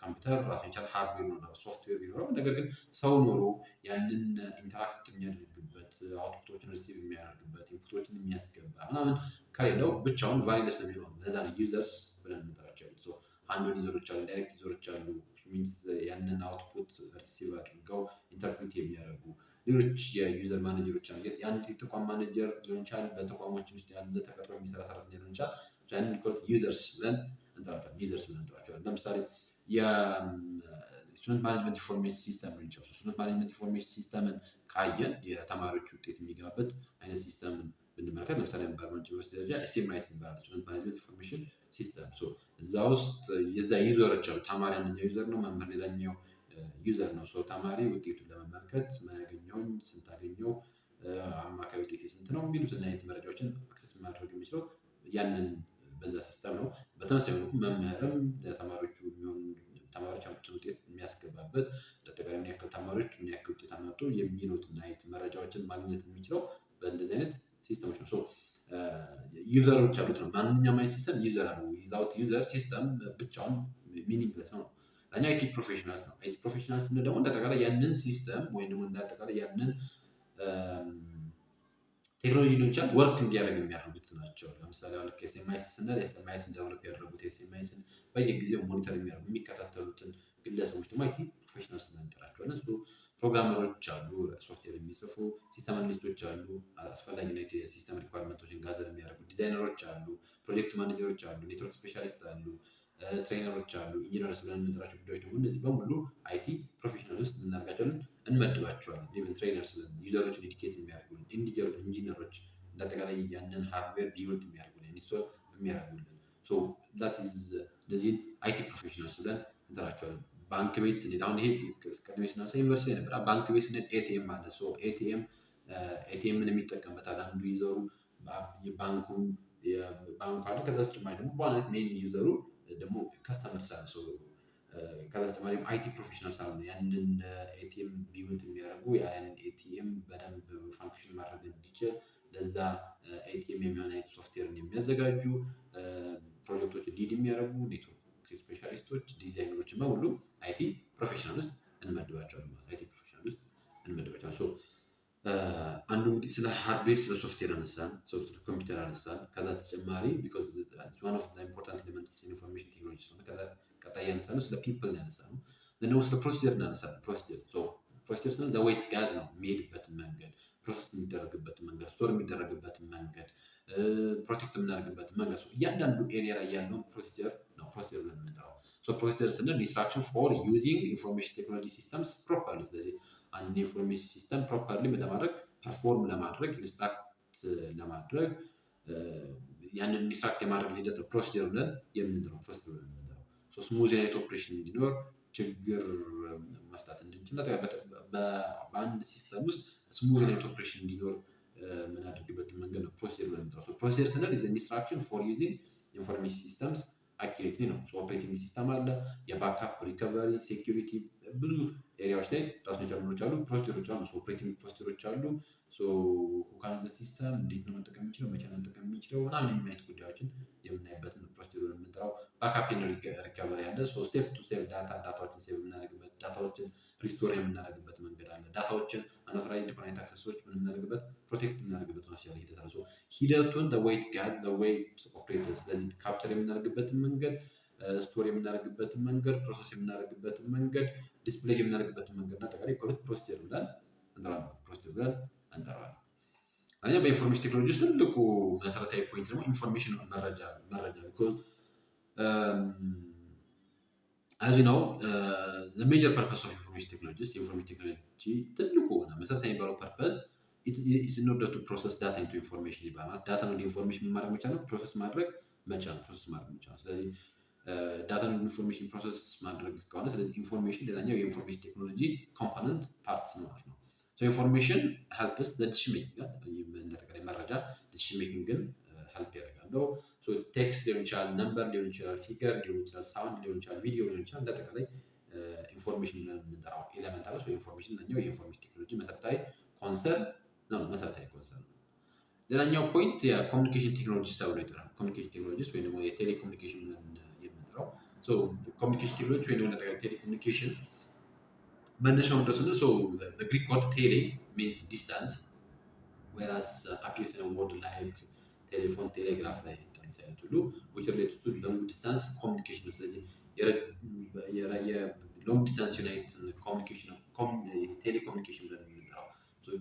ኮምፒውተር ራሱን የቻለ ሃርድዌር ነው ሶፍትዌር ቢኖረው፣ ነገር ግን ሰው ኖሮ ያንን ኢንተራክት የሚያደርግበት አውትፑቶችን ሪሲቭ የሚያደርግበት ኢንፑቶችን የሚያስገባ ምናምን ከሌለው ብቻውን ቫሊለስ ነው የሚሆነው። ለዛ ነው ዩዘርስ ብለን የምንጠራቸው። ሃንድ-ኦን ዩዘሮች አሉ፣ ዳይሬክት ዩዘሮች አሉ። ሚንስ ያንን አውትፑት ሪሲቭ አድርገው ኢንተርፕሪት የሚያደርጉ ሌሎች የዩዘር ማኔጀሮች አሉ። የአንድ ተቋም ማኔጀር ሊሆን ይችላል፣ በተቋሞች ውስጥ ያለ ተቀጥሮ የሚሰራ ሰራተኛ ሊሆን ይችላል። ያንን ዩዘርስ ብለን እንጠራቸዋለን። ለምሳሌ የስቱደንት ማኔጅመንት ኢንፎርሜሽን ሲስተም ሊሆን ይችላል። ስቱደንት ማኔጅመንት ኢንፎርሜሽን ሲስተምን ካየን የተማሪዎች ውጤት የሚገባበት አይነት ሲስተምን ብንመለከት ለምሳሌ በአርባምንጭ ዩኒቨርሲቲ ደረጃ ኤስኤምአይኤስ ይባላል፣ ስቱደንት ማኔጅመንት ኢንፎርሜሽን ሲስተም። እዛ ውስጥ የዛ ዩዘሮች አሉ። ተማሪ አንደኛው ዩዘር ነው፣ መምህር ሌላኛው ዩዘር ነው። ተማሪ ውጤቱን ለመመልከት ምን ያገኘውን፣ ስንት አገኘው፣ አማካይ ውጤት ስንት ነው የሚሉትን አይነት መረጃዎችን አክሰስ ማድረግ የሚችለው ያንን በዛ ሲስተም ነው። በተመሳሳይ መልኩ መምህርም ለተማሪዎቹ የሚሆኑ ተማሪዎች ያመጡትን ውጤት የሚያስገባበት ለአጠቃላይ ምን ያክል ተማሪዎች ምን ያክል ውጤት አመጡ የሚሉትን አይነት መረጃዎችን ማግኘት የሚችለው በእንደዚህ አይነት ሲስተሞች ነው። ዩዘሮች አሉት ነው። ማንኛውም አይነት ሲስተም ዩዘር አሉ። ዊዛውት ዩዘር ሲስተም ብቻውን ሚኒንግለስ ነው። ዳኛ አይቲ ፕሮፌሽናልስ ነው። አይቲ ፕሮፌሽናልስ ደግሞ እንዳጠቃላይ ያንን ሲስተም ወይም ደግሞ እንዳጠቃላይ ያንን ቴክኖሎጂ ሊሆን ይችላል ወርክ እንዲያደርግ የሚያደርጉት ናቸው። ለምሳሌ አሁን ልክ ኤስኤምአይስ ስንል ኤስኤምአይስን ዴቨሎፕ ያደረጉት ኤስኤምአይስን በየጊዜው ሞኒተር የሚያደርጉ የሚከታተሉትን ግለሰቦች ደግሞ አይቲ ፕሮፌሽናልስ ብለን እንጠራቸዋለን። ፕሮግራመሮች አሉ፣ ሶፍትዌር የሚጽፉ ሲስተም አናሊስቶች አሉ፣ አስፈላጊ የሲስተም ሪኳርመንቶችን ጋዘር የሚያደርጉ ዲዛይነሮች አሉ፣ ፕሮጀክት ማኔጀሮች አሉ፣ ኔትወርክ ስፔሻሊስት አሉ፣ ትሬነሮች አሉ፣ ኢንጂነርስ ብለን የምንጠራቸው ጉዳዮች ደግሞ እነዚህ በሙሉ አይቲ ፕሮፌሽናል ውስጥ እናደርጋቸዋለን፣ እንመድባቸዋለን። ኢቨን ትሬነርስ ብለን ዩዘሮችን ኤዲኬት የሚያደርጉልን ኢንጂነሮች እንዳጠቃላይ ያንን ሃርድዌር ቢውልድ የሚያደርጉልን ኢንስቶል የሚያደርጉልን እነዚህን አይቲ ፕሮፌሽናልስ ብለን እንጠራቸዋለን። ባንክ ቤት ስንሄድ አሁን ይሄ ቀድሜ ስናነሳ ዩኒቨርሲቲ ላይ ነበር። ባንክ ቤት ስንሄድ ኤቲኤም አለ። ኤቲኤምን የሚጠቀምበታል አንዱ ዩዘሩ ባንኩ አለ። ከዛ ተጨማሪ ደግሞ በዋናነት ሜይን ዩዘሩ ደግሞ ከስተመርስ አለ። ከዛ ተጨማሪ አይቲ ፕሮፌሽናልስ አሉ። ያንን ኤቲኤም ቢውልድ የሚያደርጉ ያንን ኤቲኤም በደንብ ፋንክሽን ማድረግ እንዲችል ለዛ ኤቲኤም የሚሆን አይነት ሶፍትዌርን የሚያዘጋጁ ፕሮጀክቶች ሊድ የሚያደርጉ ኔትወርክ ስፔሻሊስቶች፣ ዲዛይነሮች በሙሉ አይቲ ፕሮፌሽናል ውስጥ እንመድባቸዋለን ማለት አይቲ ፕሮፌሽናል ውስጥ እንመድባቸዋለን። አንዱ እንግዲህ ስለ ሃርድዌር ስለ ሶፍትዌር አነሳን፣ ስለ ኮምፒውተር አነሳን። ከዛ ተጨማሪ ቢኮዝ ዋን ኦፍ ኢምፖርታንት ኤሌመንትስ ኢንፎርሜሽን ቴክኖሎጂ ስለሆነ ከዛ ቀጣይ ያነሳነው ስለ ፒፕል ያነሳነው ደግሞ ስለ ፕሮሲጀር እናነሳለን። ፕሮሲጀር ስንል ዘ ዌይ ኢት ጋዝ ነው የሚሄድበትን መንገድ፣ ፕሮሰስ የሚደረግበትን መንገድ፣ ስቶር የሚደረግበትን መንገድ፣ ፕሮቴክት የምናደርግበትን መንገድ እያንዳንዱ ኤሪያ ላይ ያለውን ፕሮሲጀር ነው ፕሮሲጀር ብለን የምንጠራው። ፕሮሲጀር ስንል ኢንስትራክሽን ፎር ዩዚንግ ኢንፎርሜሽን ቴክኖሎጂ ሲስተምስ ፕሮፐርሊ። ስለዚህ አንድ ኢንፎርሜሽን ሲስተም ፕሮፐርሊ ለማድረግ ፐርፎርም ለማድረግ ኢንስትራክት ለማድረግ ያንን ኢንስትራክት የማድረግ ሂደት ነው ፕሮሲጀር ብለን የምንጠራው። ስሙዝ አይነት ኦፕሬሽን እንዲኖር ችግር መፍታት እንድንችል በአንድ ሲስተም ውስጥ ስሙዝ አይነት ኦፕሬሽን እንዲኖር የምናደርግበትን መንገድ ነው ፕሮሲጀር ብለን የምንጠራው። ፕሮሲጀር ስንል ኢንስትራክሽን ፎር ዩዚንግ ኢንፎርሜሽን ሲስተምስ አኪሬትሊ ነው። ኦፕሬቲንግ ሲስተም አለ፣ የባክአፕ ሪከቨሪ፣ ሴኪሪቲ ብዙ ኤሪያዎች ላይ ራሱን የቻሉ አሉ፣ ፕሮሲጀሮች አሉ። ኦፕሬቲንግ ፕሮሲጀሮች አሉ። ሁካን ሲስተም እንዴት ነው መጠቀም የሚችለው፣ መቼ ነው መጠቀም የሚችለው ምናምን የሚያዩት ጉዳዮችን የምናይበት ፕሮሲጀር የምንጠራው። ባክአፕ ሪከቨሪ አለ። ስቴፕ ቱ ስቴፕ ዳታዎችን ሴቭ የምናደርግበት፣ ዳታዎችን ሪስቶር የምናደርግበት መንገድ አለ። ዳታዎችን አናውቶራይዝድ ኮኔክት አክሰሶች የምናደርግበት ፕሮቴክት የምናደርግበት ማስቻል ሂደት አለ። ሂደቱን ዌይት ጋር ዌይት ኦፕሬተር ስለዚህ ካፕቸር የምናደርግበትን መንገድ፣ ስቶር የምናደርግበትን መንገድ፣ ፕሮሰስ የምናደርግበትን መንገድ፣ ዲስፕሌይ የምናደርግበትን መንገድ እና አጠቃላይ ሁለት ፕሮሲጀር ብለን እንጠራዋለን። አኛ በኢንፎርሜሽን ቴክኖሎጂ ውስጥ ትልቁ መሰረታዊ ፖይንት ደግሞ ኢንፎርሜሽን መረጃ ቢኮዝ አዝ ነው ሜጀር ፐርፐስ ኦፍ ኢንፎርሜሽን ቴክኖሎጂ የኢንፎርሜሽን ቴክኖሎጂ ትልቁ መሰረታዊ የሚባለው ፐርፐስ ኢን ኦርደር ቱ ፕሮሰስ ዳታ ኢንቱ ኢንፎርሜሽን ይባላል። ዳታ ነው ኢንፎርሜሽን ማድረግ መቻል ነው፣ ፕሮሰስ ማድረግ መቻል። ስለዚህ ዳታን ኢንፎርሜሽን ፕሮሰስ ማድረግ ከሆነ ስለዚህ ኢንፎርሜሽን ሌላኛው የኢንፎርሜሽን ቴክኖሎጂ ኮምፖነንት ፓርት ነው ማለት ነው። ኢንፎርሜሽን ሄልፕስ ዲሲሽን ሜኪንግ እንደጠቃላይ መረጃ ዲሲሽን ሜኪንግን ሄልፕ ያደርጋሉ። ቴክስት ሊሆን ይችላል፣ ነምበር ሊሆን ይችላል፣ ፊገር ሊሆን ይችላል፣ ሳውንድ ሊሆን ይችላል፣ ቪዲዮ ሊሆን ይችላል። እንደጠቃላይ ኢንፎርሜሽን የምንጠራው ኤሌመንት አለ። ኢንፎርሜሽን ለኛው የኢንፎርሜሽን ቴክኖሎጂ መሰረታዊ ኮንሰርን ነው። ሌላኛው ፖይንት የኮሚኒኬሽን ቴክኖሎጂስ ተብሎ ይጠራል። ኮሚኒኬሽን ቴክኖሎጂስ ወይም ደግሞ የቴሌኮሙኒኬሽን የምንጠራው ኮሚኒኬሽን ቴክኖሎጂ ወይም ደግሞ ቴሌኮሙኒኬሽን መነሻው እንደው ስንል ግሪክ ወርድ ቴሌ ሚንስ ዲስታንስ whereas appears in a word like ቴሌፎን፣ ቴሌግራፍ ላይ ሁሉ which relates to long distance communication። ስለዚህ የሎንግ ዲስታንስ ዩናይት ኮሚኒኬሽን ቴሌኮሙኒኬሽን ብለን የምንጠራው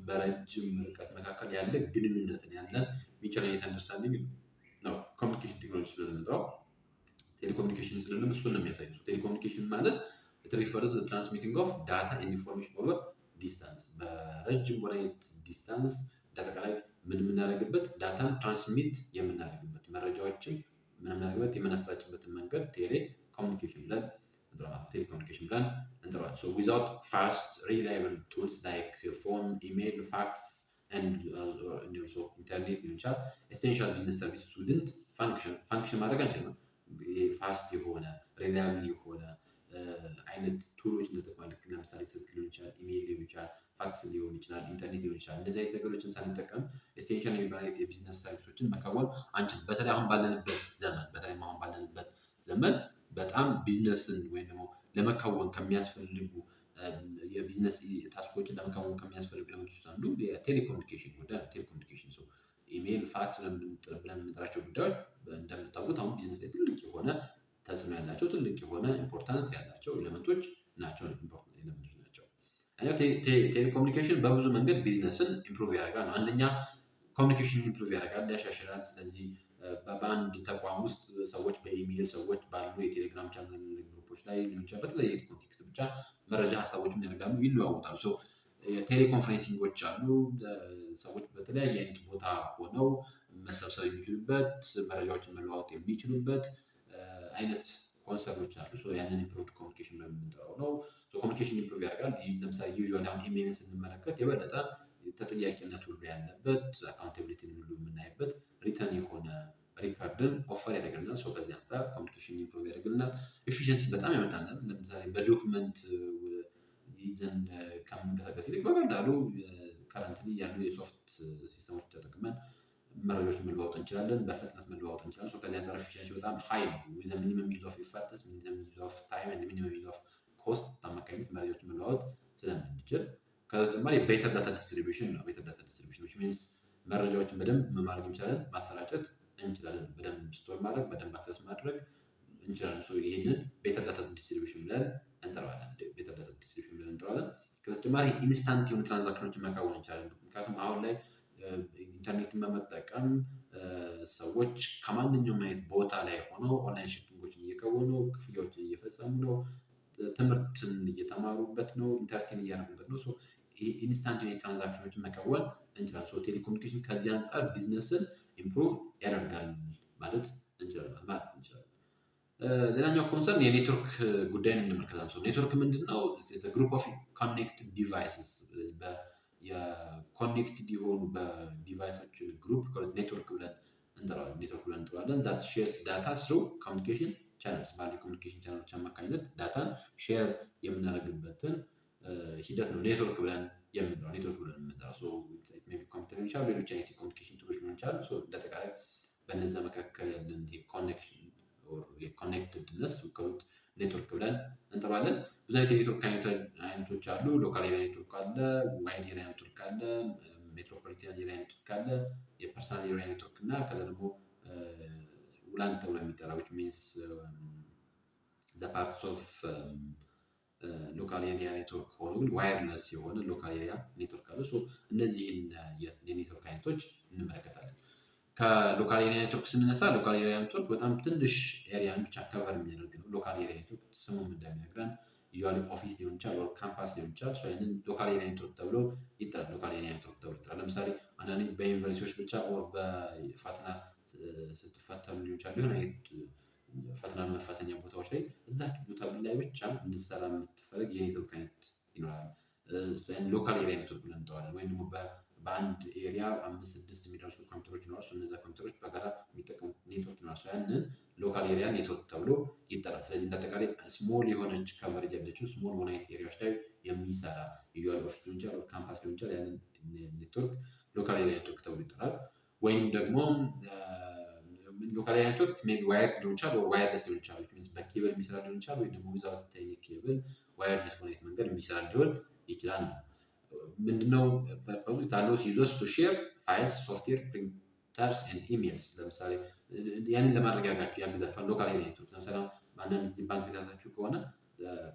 በረጅም ርቀት መካከል ያለ ግንኙነትን ያለን ሚቹዋል አንደርስታንዲንግ ነው ኮሚኒኬሽን ቴክኖሎጂ ብለን የምንጠራው። ቴሌኮሙኒኬሽን ስለሆነ እሱን ነው የሚያሳየው። ቴሌኮሙኒኬሽን ማለት it refers to the transmitting of data and information over distance በረጅም ወራይት ዲስታንስ እንዳጠቃላይ ምን የምናደርግበት ዳታን ትራንስሚት የምናደርግበት መረጃዎችን ምን የምናደርግበት የምናሰራጭበትን መንገድ ቴሌኮሙኒኬሽን ብለን እንጠራዋለን። So without fast reliable tools like phone, email, fax and also internet ሊሆን ይችላል essential business services wouldn't function ማድረግ አንችልም። ፋስት የሆነ ሪላያብል የሆነ አይነት ቱሎች እንደተባለ ለምሳሌ ስልክ ሊሆን ይችላል፣ ኢሜይል ሊሆን ይችላል፣ ፋክስ ሊሆን ይችላል፣ ኢንተርኔት ሊሆን ይችላል። እንደዚህ አይነት ነገሮችን ሳንጠቀም ኤሴንሻል የሚባሉ የቢዝነስ ሰርቪሶችን መከወን አንችልም። በተለይ አሁን ባለንበት ዘመን በጣም ቢዝነስን ወይም ደግሞ ለመከወን ከሚያስፈልጉ የቢዝነስ ታስኮችን ለመከወን ከሚያስፈልጉ ኤሌመንቶች ውስጥ አንዱ የቴሌኮሙኒኬሽን ጉዳይ ነው። ቴሌኮሙኒኬሽን ኢሜል፣ ፋክስ ብለን የምንጠራቸው ጉዳዮች እንደምታውቁት አሁን ቢዝነስ ላይ ትልቅ የሆነ ተጽዕኖ ያላቸው ትልቅ የሆነ ኢምፖርታንስ ያላቸው ኤሌመንቶች ናቸው። ቴሌኮሙኒኬሽን በብዙ መንገድ ቢዝነስን ኢምፕሩቭ ያደርጋል ነው። አንደኛ ኮሚኒኬሽን ኢምፕሩቭ ያደርጋል፣ ያሻሽላል። ስለዚህ በአንድ ተቋም ውስጥ ሰዎች በኢሜል ሰዎች ባሉ የቴሌግራም ቻናል ግሩፖች ላይ ሊሆን ይችላል በተለያየ ኮንቴክስት ብቻ መረጃ ሀሳቦችን ያደርጋሉ፣ ይለዋወጣሉ። ቴሌኮንፈረንሲንጎች አሉ። ሰዎች በተለያየ አይነት ቦታ ሆነው መሰብሰብ የሚችሉበት መረጃዎችን መለዋወጥ የሚችሉበት አይነት ኮንሰርኖች አሉ። ያንን ኢምፕሩቭድ ኮሚኒኬሽን በምንጠራው ነው። ኮሚኒኬሽን ኢምፕሩቭ ያደርጋል። ለምሳሌ ዩዥዋሊ አሁን ኢሜልን ስንመለከት የበለጠ ተጠያቂነት ሁሉ ያለበት አካውንታቢሊቲን ሁሉ የምናይበት ሪተርን የሆነ ሪከርድን ኦፈር ያደርግልናል። ከዚህ አንፃር ኮሚኒኬሽን ኢምፕሩቭ ያደርግልናል። ኤፊሽንሲ በጣም ያመጣናል። ለምሳሌ በዶክመንት ይዘን ከምንቀሳቀስ ይልቅ በቀላሉ ከረንትሊ ያሉ የሶፍት ሲስተሞች ተጠቅመን መረጃዎችን መለዋወጥ እንችላለን፣ በፍጥነት መለዋወጥ እንችላለን። ከዚህ አንፃር ኤፊሽንሲ በጣም ሃይ ነው። ዊዝ ሚኒመም ዩዝ ኦፍ ኢፈርትስ፣ ሚኒመም ዩዝ ኦፍ ታይም ኤንድ ሚኒመም ዩዝ ኦፍ ኮስት አማካኝነት መረጃዎችን መለዋወጥ ስለምንችል ከተጨማሪ ቤተር ዳታ ዲስትሪቢዩሽን ነው። ቤተር ዳታ ዲስትሪቢዩሽን ዊች ሚንስ መረጃዎችን በደንብ ማድረግ እንችላለን፣ ማሰራጨት እንችላለን፣ በደንብ ስቶር ማድረግ፣ በደንብ አክሰስ ማድረግ እንችላለን። ይህንን ቤተር ዳታ ዲስትሪቢዩሽን ብለን እንጠራዋለን። ቤተር ዳታ ዲስትሪቢዩሽን ብለን እንጠራዋለን። ከተጨማሪ ኢንስታንት የሆኑ ትራንዛክሽኖችን ማከናወን እንችላለን። ምክንያቱም አሁን ላይ ኢንተርኔትን በመጠቀም ሰዎች ከማንኛውም አይነት ቦታ ላይ ሆነው ኦንላይን ሺፒንጎችን እየከወኑ ክፍያዎችን እየፈጸሙ ነው። ትምህርትን እየተማሩበት ነው። ኢንተርቴን እያደረጉበት ነው። ኢንስታንት ትራንዛክሽኖችን መከወን እንችላለን። ቴሌኮሙኒኬሽን ከዚህ አንፃር ቢዝነስን ኢምፕሩቭ ያደርጋል ማለት እንችላለን። ሌላኛው ኮንሰርን የኔትወርክ ጉዳይን እንመለከታለን። ኔትወርክ ምንድነው? ግሩፕ ኦፍ ኮኔክትድ ዲቫይስስ የኮኔክትድ የሆኑ በዲቫይሶችን ግሩፕ ኔትወርክ ብለን እንጠራዋለን። ዛት ሼርስ ዳታ ስሩ ኮሚኒኬሽን ቻናልስ ባሉ ኮሚኒኬሽን ቻናሎች አማካኝነት ዳታን ሼር የምናደርግበትን ሂደት ነው ኔትወርክ ብለን የምንጠራው። ኮምፒውተር ሊሆን ይችላል፣ ሌሎች አይነት የኮሚኒኬሽን ቱሎች ሊሆን ይችላሉ። እንደአጠቃላይ በነዛ መካከል ያለን ኮኔክሽን ኮኔክትድነስ ኔትወርክ ብለን እንጠራዋለን። ብዙ አይነት የኔትወርክ አይነቶች አሉ። ሎካል ኤሪያ ኔትወርክ አለ፣ ዋይድ ኤሪያ ኔትወርክ አለ፣ ሜትሮፖሊታን ኤሪያ ኔትወርክ አለ፣ የፐርሰናል ኤሪያ ኔትወርክ እና ከዛ ደግሞ ውላን ተብሎ የሚጠራው which means the parts of ሎካል ኤሪያ ኔትወርክ ሆኖ ግን ዋየርለስ የሆነ ሎካል ኤሪያ ኔትወርክ አለ። እነዚህን የኔትወርክ አይነቶች እንመለከታለን። ከሎካል ኤሪያ ኔትወርክ ስንነሳ ሎካል ኤሪያ ኔትወርክ በጣም ትንሽ ኤሪያን ብቻ ከቨር የሚያደርግ ነው። ሎካል ኤሪያ ኔትወርክ ስሙም እንደሚነግረን ዩዥዋሊ ኦፊስ ሊሆን ይችላል፣ ወር ካምፓስ ሊሆን ይችላል። ያንን ሎካል ኤሪያ ኔትወርክ ተብሎ ይጠራል። ሎካል ኤሪያ ኔትወርክ ተብሎ ይጠራል። ለምሳሌ አንዳንዴ በዩኒቨርሲቲዎች ብቻ ወር በፈተና ስትፈተኑ ሊሆን ይችላል ሊሆን አይነት ፈተና መፈተኛ ቦታዎች ላይ እዛች ቦታ ላይ ብቻ እንድትሰራ የምትፈልግ የኔትወርክ አይነት ይኖራል። ሎካል ኤሪያ ኔትወርክ ብለን እንጠራዋለን። ወይም ደግሞ በአንድ ኤሪያ 5-6 የሚደርሱ ኮምፒውተሮች ይኖራሉ። እነዚያ ኮምፒውተሮች በጋራ የሚጠቀሙት ኔትወርክ ይኖራል። ያንን ሎካል ኤሪያ ኔትወርክ ተብሎ ይጠራል። ስለዚህ እንዳጠቃላይ ስሞል የሆነች ከቨሬጅ ያለችው ስሞል በሆነ ኤሪያዎች ላይ የሚሰራ ዩዥዋሊ ኦፊስ ሊሆን ይችላል፣ ካምፓስ ሊሆን ይችላል። ያንን ኔትወርክ ሎካል ኤሪያ ኔትወርክ ተብሎ ይጠራል። ወይም ደግሞ ሎካል ኤሪያ ኔትወርክ ሜይ ቢ ዋየርድ ሊሆን ይችላል፣ ዋየርለስ ሊሆን ይችላል። በኬብል የሚሰራ ሊሆን ይችላል፣ ወይ ደግሞ ዊዛውት ኤኒ ኬብል ዋየርለስ በሆነ መንገድ የሚሰራ ሊሆን ይችላል። ምንድነው ፐርፐዙ? ታለው ዩዘርስ ቱ ሼር ፋይልስ፣ ሶፍትዌር፣ ፕሪንተርስ ኤንድ ኢሜልስ። ለምሳሌ ያንን ለማድረግ ያግዛቸዋል ሎካል ኤሪያ ኔትወርክ። ለምሳሌ አንዳንድ ባንክ ቤታችሁ ከሆነ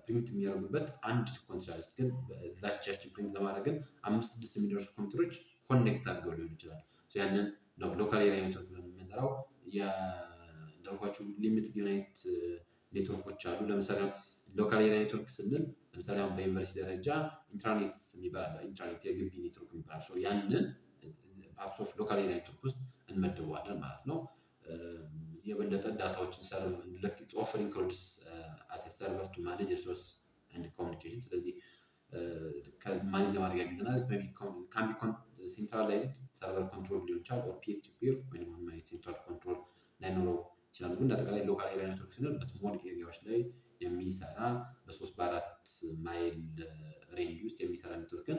ፕሪንት የሚያደርጉበት አንድ ኮንትራክት ግን ዛቻችን ፕሪንት ለማድረግ ግን 5-6 የሚደርሱ ኮምፒውተሮች ኮኔክት አድርገው ሊሆን ይችላል። ያንን ሎካል ኤሪያ ኔትወርክ ብለን የምንጠራው። እንዳልኳችሁ ሊሚትድ ዩናይት ኔትወርኮች አሉ። ለምሳሌ ሎካል ኤሪያ ኔትወርክ ስንል ለምሳሌ አሁን በዩኒቨርሲቲ ደረጃ ኢንትራኔት የሚባል ኢንትራኔት የግቢ ኔትወርክ የሚባል ያንን ፓርትስ ኦፍ ሎካል ኤሪያ ኔትወርክ ውስጥ እንመድበዋለን ማለት ነው። የበለጠ ዳታዎችን ሰርቭ ኦፈር ኢንክሉድስ አስ ኤ ሰርቨር ቱ ማኔጅ ሪሶርስ ኤንድ ኮሚኒኬሽን። ስለዚህ ማኔጅ ለማድረግ ያግዘናል። ካን ቢ ሴንትራላይዝድ ሰርቨር ኮንትሮል ሊሆን ይችላል፣ ኦር ፒር ቱ ፒር ወይም ሴንትራል ኮንትሮል ላይኖረው ይችላል። ግን አጠቃላይ ሎካል ኤሪያ ኔትወርክ ስንል በስሞል ኤሪያዎች ላይ የሚሰራ በ3-4 ማይል ሬንጅ ውስጥ የሚሰራ ኔትወርክን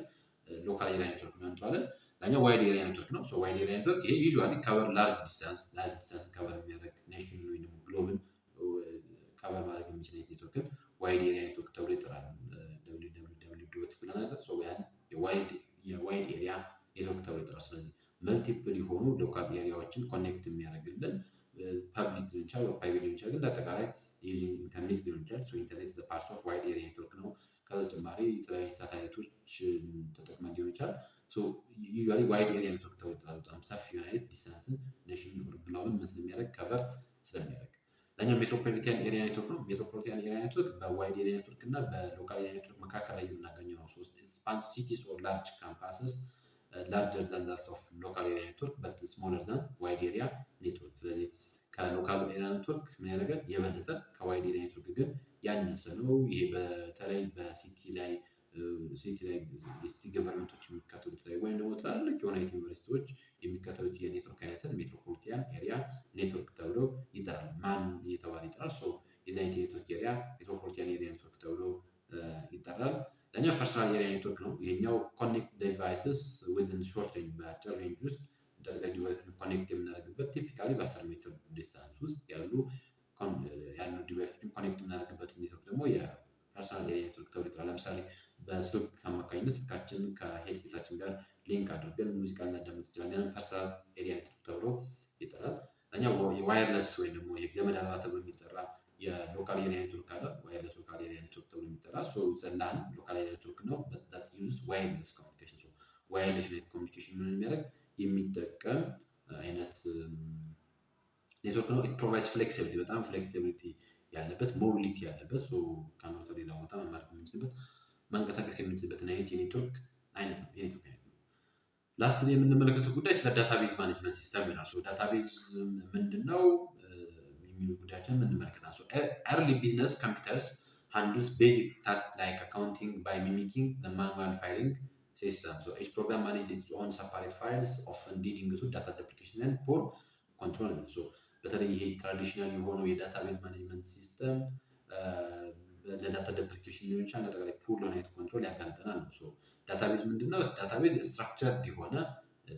ሎካል ኤሪያ ኔትወርክ ብለን እንጠራዋለን። ሌላኛው ዋይድ ኤሪያ ኔትወርክ ነው። ዋይድ ኤሪያ ኔትወርክ ይሄ ዩዥዋሊ ከቨር ላርጅ ዲስታንስ ከቨር የሚያደርግ ኔሽን ወይም ደግሞ ግሎብን ከቨር ማድረግ የሚችል ኔትወርክን ዋይድ ኤሪያ ኔትወርክ ተብሎ ይጠራል። ዩቢኩዊቲ ብለን አለ። ያን የዋይድ ኤሪያ ኔትወርክ ተብሎ ይጠራል። ስለዚህ መልቲፕል የሆኑ ሎካል ኤሪያዎችን ኮኔክት የሚያደርግልን ፐብሊክ ሊሆን ይችላል፣ ፕራይቬት ሊሆን ይችላል። ግን ለአጠቃላይ ዩዚንግ ኢንተርኔት ሊሆን ይችላል። ኢንተርኔት ዘ ፓርት ኦፍ ዋይድ ኤሪያ ኔትወርክ ነው። ከዛ ተጨማሪ የተለያዩ ሳተላይቶች ተጠቅመን ሊሆን ይችላል። ዩዥዋሊ ዋይድ ኤሪያ ኔትወርክ ተብሎ ይጠራል። በጣም ሰፊ የሆነ አይነት ዲስታንስን ኔሽን ግሎብን ምን ስለሚያደርግ ከቨር ስለሚያደርግ። ሌላኛው ሜትሮፖሊታን ኤሪያ ኔትወርክ ነው። ሜትሮፖሊታን ኤሪያ ኔትወርክ በዋይድ ኤሪያ ኔትወርክ እና በሎካል ኤሪያ ኔትወርክ መካከል ላይ የምናገኘው ነው። ስፓንስ ሲቲስ ኦር ላርጅ ካምፓስስ ላርጀር ዛን ዛት ኦፍ ሎካል ኤሪያ ኔትወርክ በት ስሞለር ዛን ዋይድ ኤሪያ ኔትወርክ። ስለዚህ ከሎካል ኤሪያ ኔትወርክ ምን ያደርጋል? የበለጠ ከዋይድ ኤሪያ ኔትወርክ ግን ያነሰ ነው። ይሄ በተለይ በሲቲ ላይ ሲቲ ገቨርንመንቶች የሚከተሉት ላይ ወይም ደግሞ ትላልቅ የሆነ ዩኒቨርሲቲዎች የሚከተሉት የኔትወርክ አይነትን ሜትሮፖሊታን ኤሪያ ኔትወርክ ተብሎ ይጠራል። ማን እየተባለ ይጠራል? የዚ አይነት የኔትወርክ ኤሪያ ሜትሮፖሊታን ኤሪያ ኔትወርክ ተብሎ ይጠራል። ለኛው ፐርሰናል ኤሪያ ኔትወርክ ነው። ይሄኛው ኮኔክት ዲቫይስስ ዊዝን ሾርት ሬንጅ በአጭር ሬንጅ ውስጥ ኢንተርኔት ዲቫይስ ኮኔክት የምናደርግበት ቲፒካሊ በ10 ሜትር ዲስታንስ ውስጥ ያሉ ዲቫይሶችን ኮኔክት የምናደርግበት ኔትወርክ ደግሞ የፐርሰናል ኤሪያ ኔትወርክ ተብሎ ይጠራል። ለምሳሌ በስልክ አማካኝነት ስልካችን ከሄድሴታችን ጋር ሊንክ አድርገን ሙዚቃ ልናዳምጥ እንችላለን። ያንን ፐርሰናል ኤሪያ ኔትወርክ ተብሎ ይጠራል። ለኛው የዋየርለስ ወይም ደግሞ የገመድ አልባ ተብሎ የሚጠራ የሎካል ኤሪያ ኔትወርክ አለ። ዋየርለስ ሎካል ኤሪያ ኔትወርክ ተብሎ የሚጠራ ዘላን ሎካል ኤሪያ ኔትወርክ ነው። ዛት ዩዝስ ዋየርለስ ኮሚኒኬሽን። ዋየርለስ ኮሚኒኬሽን ምን የሚያደርግ የሚጠቀም አይነት ኔትወርክ ነው። ኢት ፕሮቫይድስ ፍሌክሲቢሊቲ፣ በጣም ፍሌክሲቢሊቲ ያለበት ሞቢሊቲ ያለበት ከአንድ ቦታ ሌላ ቦታ መማረክ የምንችልበት መንቀሳቀስ የምንችልበት አይነት የኔትወርክ አይነት ነው። የኔትወርክ አይነት ነው። ላስት የምንመለከተው ጉዳይ ስለ ዳታቤዝ ማኔጅመንት ሲስተም ይላል። ዳታቤዝ ምንድን ነው የሚሉ ጉዳዮችን የምንመለከታቸው። ኤርሊ ቢዝነስ ኮምፒውተርስ ሃንድልስ ቤዚክ ታስክ ላይክ አካውንቲንግ ባይ ሚሚኪንግ ማኑዋል ፋይሊንግ ሲስተም። ኢች ፕሮግራም ማኔጅ ኢትስ ኦን ሰፓሬት ፋይልስ ኦፍን ሊዲንግ ቱ ዳታ ዱፕሊኬሽን ኤንድ ፑር ኮንትሮል። በተለይ ይሄ ትራዲሽናል የሆነው የዳታቤዝ ማኔጅመንት ሲስተም ለዳታ ዱፕሊኬሽን ሊሆን ይችላል፣ አጠቃላይ ፑር ለሆነ ኮንትሮል ያጋልጠናል ነው። ዳታቤዝ ምንድነው? ዳታቤዝ ስትራክቸርድ የሆነ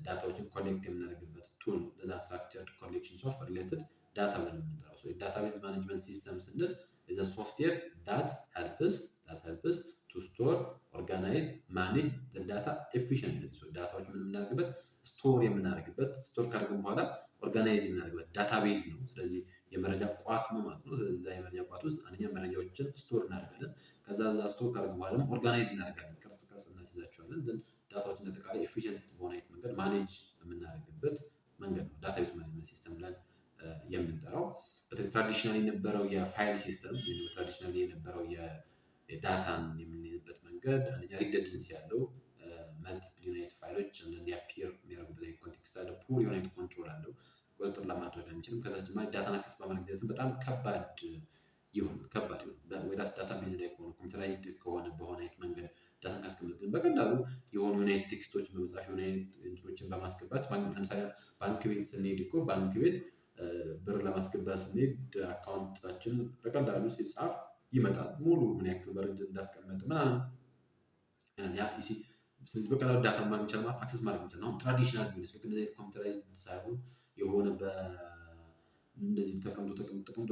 ዳታዎችን ኮሌክት የምናደርግበት ቱል ነው። ለዛ ስትራክቸርድ ኮሌክሽን ኦፍ ሪሌትድ ዳታ ብለን የምንጠራው። ዳታቤዝ ማኔጅመንት ሲስተም ስንል ዘ ሶፍትዌር ዳት ሄልፕስ ቱ ስቶር ኦርጋናይዝ ማኔጅ ዳታ ኤፊሽንትሊ። ዳታዎች ምን የምናደርግበት ስቶር የምናደርግበት፣ ስቶር ካደረግን በኋላ ኦርጋናይዝ የምናደርግበት ዳታቤዝ ነው። ስለዚህ የመረጃ ቋት ነው ማለት ነው። እዛ የመረጃ ቋት ውስጥ አንደኛ መረጃዎችን ስቶር እናደርጋለን። ከዛ ስቶር ካደረግን በኋላ ደግሞ ኦርጋናይዝ እናደርጋለን፣ ቅርጽ እናስይዛቸዋለን። ዳታዎችን አጠቃላይ ኤፊሽንት በሆነ መንገድ ማኔጅ የምናደርግበት መንገድ ነው ዳታቤዝ ማኔጅመንት ሲስተም ብለን የምንጠራው። ትራዲሽናል የነበረው የፋይል ሲስተም ትራዲሽናል የነበረው የዳታን የምንይዝበት መንገድ አንደኛ ሪደንደንሲ ያለው መልቲፕል ዩናይት ፋይሎች እንዲያፒር የሚያደርጉበት ኮንቴክስት አለ። ፑር ዩናይት ኮንትሮል አለው። ቁጥጥር ለማድረግ አንችልም። ከዛ ተጨማሪ ዳታን አክሰስ በማድረግ ሂደትን በጣም ከባድ ይሆናል። ወይስ ዳታቤዝ ላይ ከሆነ ኮምፒውተራይዝድ ከሆነ በሆነ አይነት መንገድ ዳታን ካስቀመጥን በቀላሉ የሆኑ ዩናይት ቴክስቶችን በመጻፍ ዩናይት እንትኖችን በማስገባት ለምሳሌ ባንክ ቤት ስንሄድ እኮ ባንክ ቤት ብር ለማስገባት ስንሄድ አካውንታችን በቀላሉ ሲጻፍ ይመጣል። ሙሉ ምን ያክል ብር እንዳስቀመጥ ምናምን ስለዚህ በቀላሉ ዳታ ማግኘት ይቻላል፣ አክሰስ ማድረግ ይቻላል። አሁን ትራዲሽናል ቢሆንስ ልክ እንደዚህ ኮምፒውተራይዝድ ሳይሆን የሆነ እንደዚህ ተቀምጦ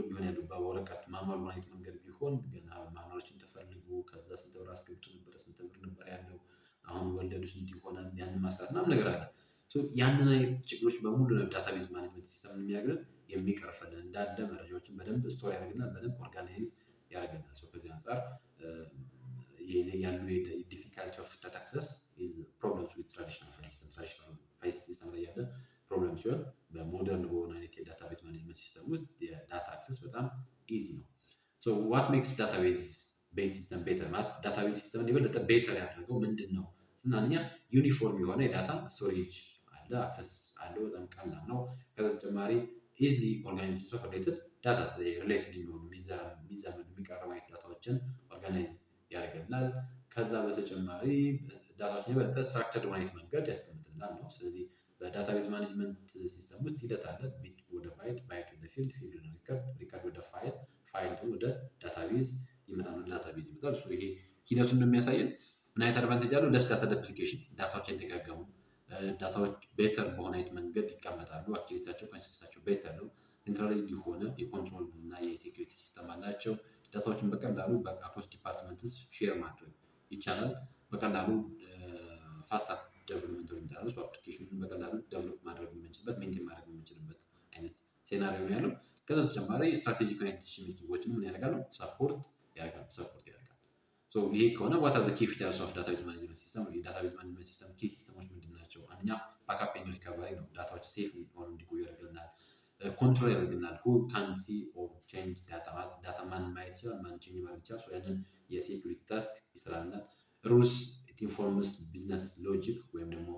ቢሆን ያለው በወረቀት ማኑዋል በሆነ መንገድ ቢሆን ገና ማኑዋሎችን ተፈልጉ ከዛ ስንት ብር አስገብቶ ነበር፣ ስንት ብር ነበር ያለው፣ አሁን ወለዱ ስንት ይሆናል፣ ያንን ማስላት ምናምን ነገር አለ። ያንን አይነት ችግሮች በሙሉ ነው ዳታቤዝ ማኔጅመንት ሲስተም የሚያግረን የሚቀርፍልን። እንዳለ መረጃዎችን በደንብ ስቶር ያደርግናል፣ በደንብ ኦርጋናይዝ ያደርግናል። ከዚህ አንጻር ያሉ ዲፊካልቲ ኦፍ ዳታ አክሰስ ፕሮብለምስ ዊዝ ትራዲሽናል ፋይል ሲስተም ላይ ያለ ፕሮብለም ሲሆን በሞደርን በሆነ አይነት የዳታቤዝ ማኔጅመንት ሲስተም ውስጥ የዳታ አክሰስ በጣም ኢዚ ነው። ዋት ሜክስ ዳታቤዝ ሲስተም ቤተር? ዳታቤዝ ሲስተም የበለጠ ቤተር ያደርገው ምንድን ነው ስናኛ ዩኒፎርም የሆነ የዳታ ስቶሬጅ አለ፣ አክሰስ አለው፣ በጣም ቀላል ነው። ከዛ ተጨማሪ ኢዝሊ ኦርጋናይዜሽን ኦፍ ሪሌትድ ዳታ ሪሌትድ የሚሆኑ የሚዛመዱ የሚቀረቡ አይነት ዳታዎችን ኦርጋናይዝ ያደርግልናል። ከዛ በተጨማሪ ዳታዎችን የበለጠ ስትራክቸርድ በሆነ መንገድ ያስቀምጥልናል ነው። ስለዚህ በዳታቤዝ ማኔጅመንት ሲስተም ውስጥ ሂደት አለ። ቢት ወደ ፋይል፣ ባይት ወደ ፊልድ፣ ፊልድ ወደ ሪከርድ፣ ሪከርድ ወደ ፋይል፣ ፋይል ወደ ዳታቤዝ ይመጣል። ወደ ዳታቤዝ ይመጣል። ይሄ ሂደቱን እንደሚያሳየን ምን አይነት አድቫንቴጅ አለው? ለስ ዳታ ዱፕሊኬሽን፣ ዳታዎች አይደጋገሙ፣ ዳታዎች ቤተር በሆነ መንገድ ይቀመጣሉ። አክቲቪቲያቸው ኮንሲስተንሳቸው ቤተር ነው። ሴንትራላይዝድ የሆነ የኮንትሮል እና የሴኩሪቲ ሲስተም አላቸው። ዳታዎችን በቀላሉ በአክሮስ ዲፓርትመንትስ ሼር ማድረግ ይቻላል። በቀላሉ ፋስት ዴቨሎፕመንት ወይም አፕሊኬሽኑን በቀላሉ ዴቨሎፕ ማድረግ የምንችልበት ሜንቴን ማድረግ የምንችልበት አይነት ሴናሪዮ ነው ያለው። ከዛ በተጨማሪ ስትራቴጂክ ዲሲዥን ሜኪንጎችን ምን ያደርጋሉ? ሰፖርት ያደርጋል። ይሄ ከሆነ ዋት አር ዘ ኪ ፊቸርስ ኦፍ ዳታቤዝ ማኔጅመንት ሲስተም ነው። የዳታቤዝ ማኔጅመንት ሲስተም ኪ ሲስተሞች ምንድን ናቸው? አንደኛ ባክአፕ ኤንድ ሪከቨሪ ነው። ዳታዎች ሴፍ ሆነው እንዲቆዩ ያደርግልናል። ኮንትሮል ያደርግልናል። ሁ ካን ሲ ኦር ቼንጅ ዳታ ማን ማየት ይችላል፣ ማን ቼንጅ ማድረግ ይችላል። ያንን የሴኩሪቲ ታስክ ይሰራልናል። ሩልስ ኢንፎርምስ ቢዝነስ ሎጂክ ወይም ደግሞ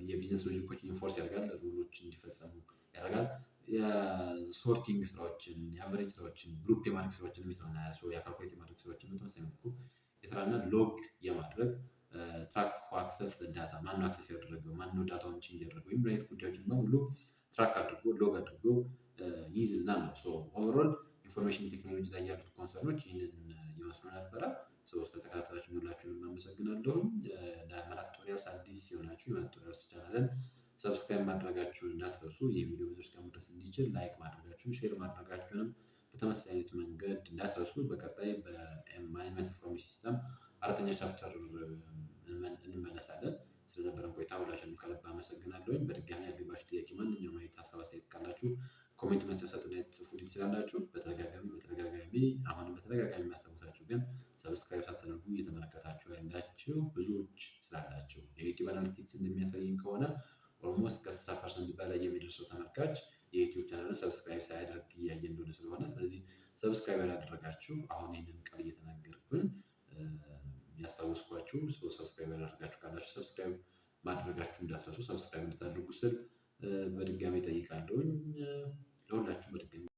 የቢዝነስ ሎጂኮች ኢንፎርስ ያደርጋል። ሩሎች እንዲፈጸሙ ያደርጋል። የሶርቲንግ ስራዎችን፣ የአቨሬጅ ስራዎችን፣ ግሩፕ የማድረግ ስራዎችን ይሰራልናል። የካልኩሌት የማድረግ ስራዎችን በተመሳሳይ መልኩ ይሰራልና ሎግ የማድረግ ትራክ አክሰስ ዳታ ማነው አክሰስ ያደረገው፣ ማነው ዳታውን ቼንጅ ያደረገው ወይም አይነት ጉዳዮችን በሙሉ ትራክ አድርጎ ሎግ አድርጎ ይይዝልናል ነው። ኦቨርኦል ኢንፎርሜሽን ቴክኖሎጂ ላይ ያሉት ኮንሰርኖች ይህንን ይመስሉ ነበረ። ስለተከታተላችሁ ሁላችሁንም አመሰግናለሁ። ለመላክ ቱቶሪያልስ አዲስ የሆናችሁ የመላክ ቱቶሪያልስ ቻናልን ሰብስክራይብ ማድረጋችሁን እንዳትረሱ። የቪዲዮ ብዙዎች ጋር መድረስ እንዲችል ላይክ ማድረጋችሁን፣ ሼር ማድረጋችሁንም በተመሳሳይ አይነት መንገድ እንዳትረሱ። በቀጣይ በማኔጅመንት ኢንፎርሜሽን ሲስተም 4ኛ ቻፕተር እንመለሳለን። ስለነበረን ቆይታ ሁላችሁንም ከልብ አመሰግናለሁኝ። በድጋሚ ያልገባችሁ ጥያቄ ማንኛውም አይነት ሀሳብ አስተያየት ካላችሁ ኮሜንት መስጫ ሳጥን ላይ ጽፉልኝ ትችላላችሁ። አሁንም በተደጋጋሚ የሚያስታውሳችሁ ግን ሰብስክራይብ ሳታደርጉ እየተመለከታችሁ ያላችሁ ብዙዎች ስላላችሁ የዩቲዩብ አናሊቲክስ እንደሚያሳየኝ ከሆነ ኦልሞስት ከ60% በላይ የሚደርሰው ተመልካች የዩቲዩብ ቻናልን ሰብስክራይብ ሳያደርግ እያየ እንደሆነ ስለሆነ፣ ስለዚህ ሰብስክራይብ ያላደረጋችሁ አሁን ይህንን ቃል እየተናገርኩኝ ያስታወስኳችሁ ሰብስክራይብ ያላደረጋችሁ ካላችሁ ሰብስክራይብ ማድረጋችሁ እንዳትረሱ። ሰብስክራይብ እንድታደርጉ ስል በድጋሚ እጠይቃለሁኝ። ለሁላችሁም በድጋሚ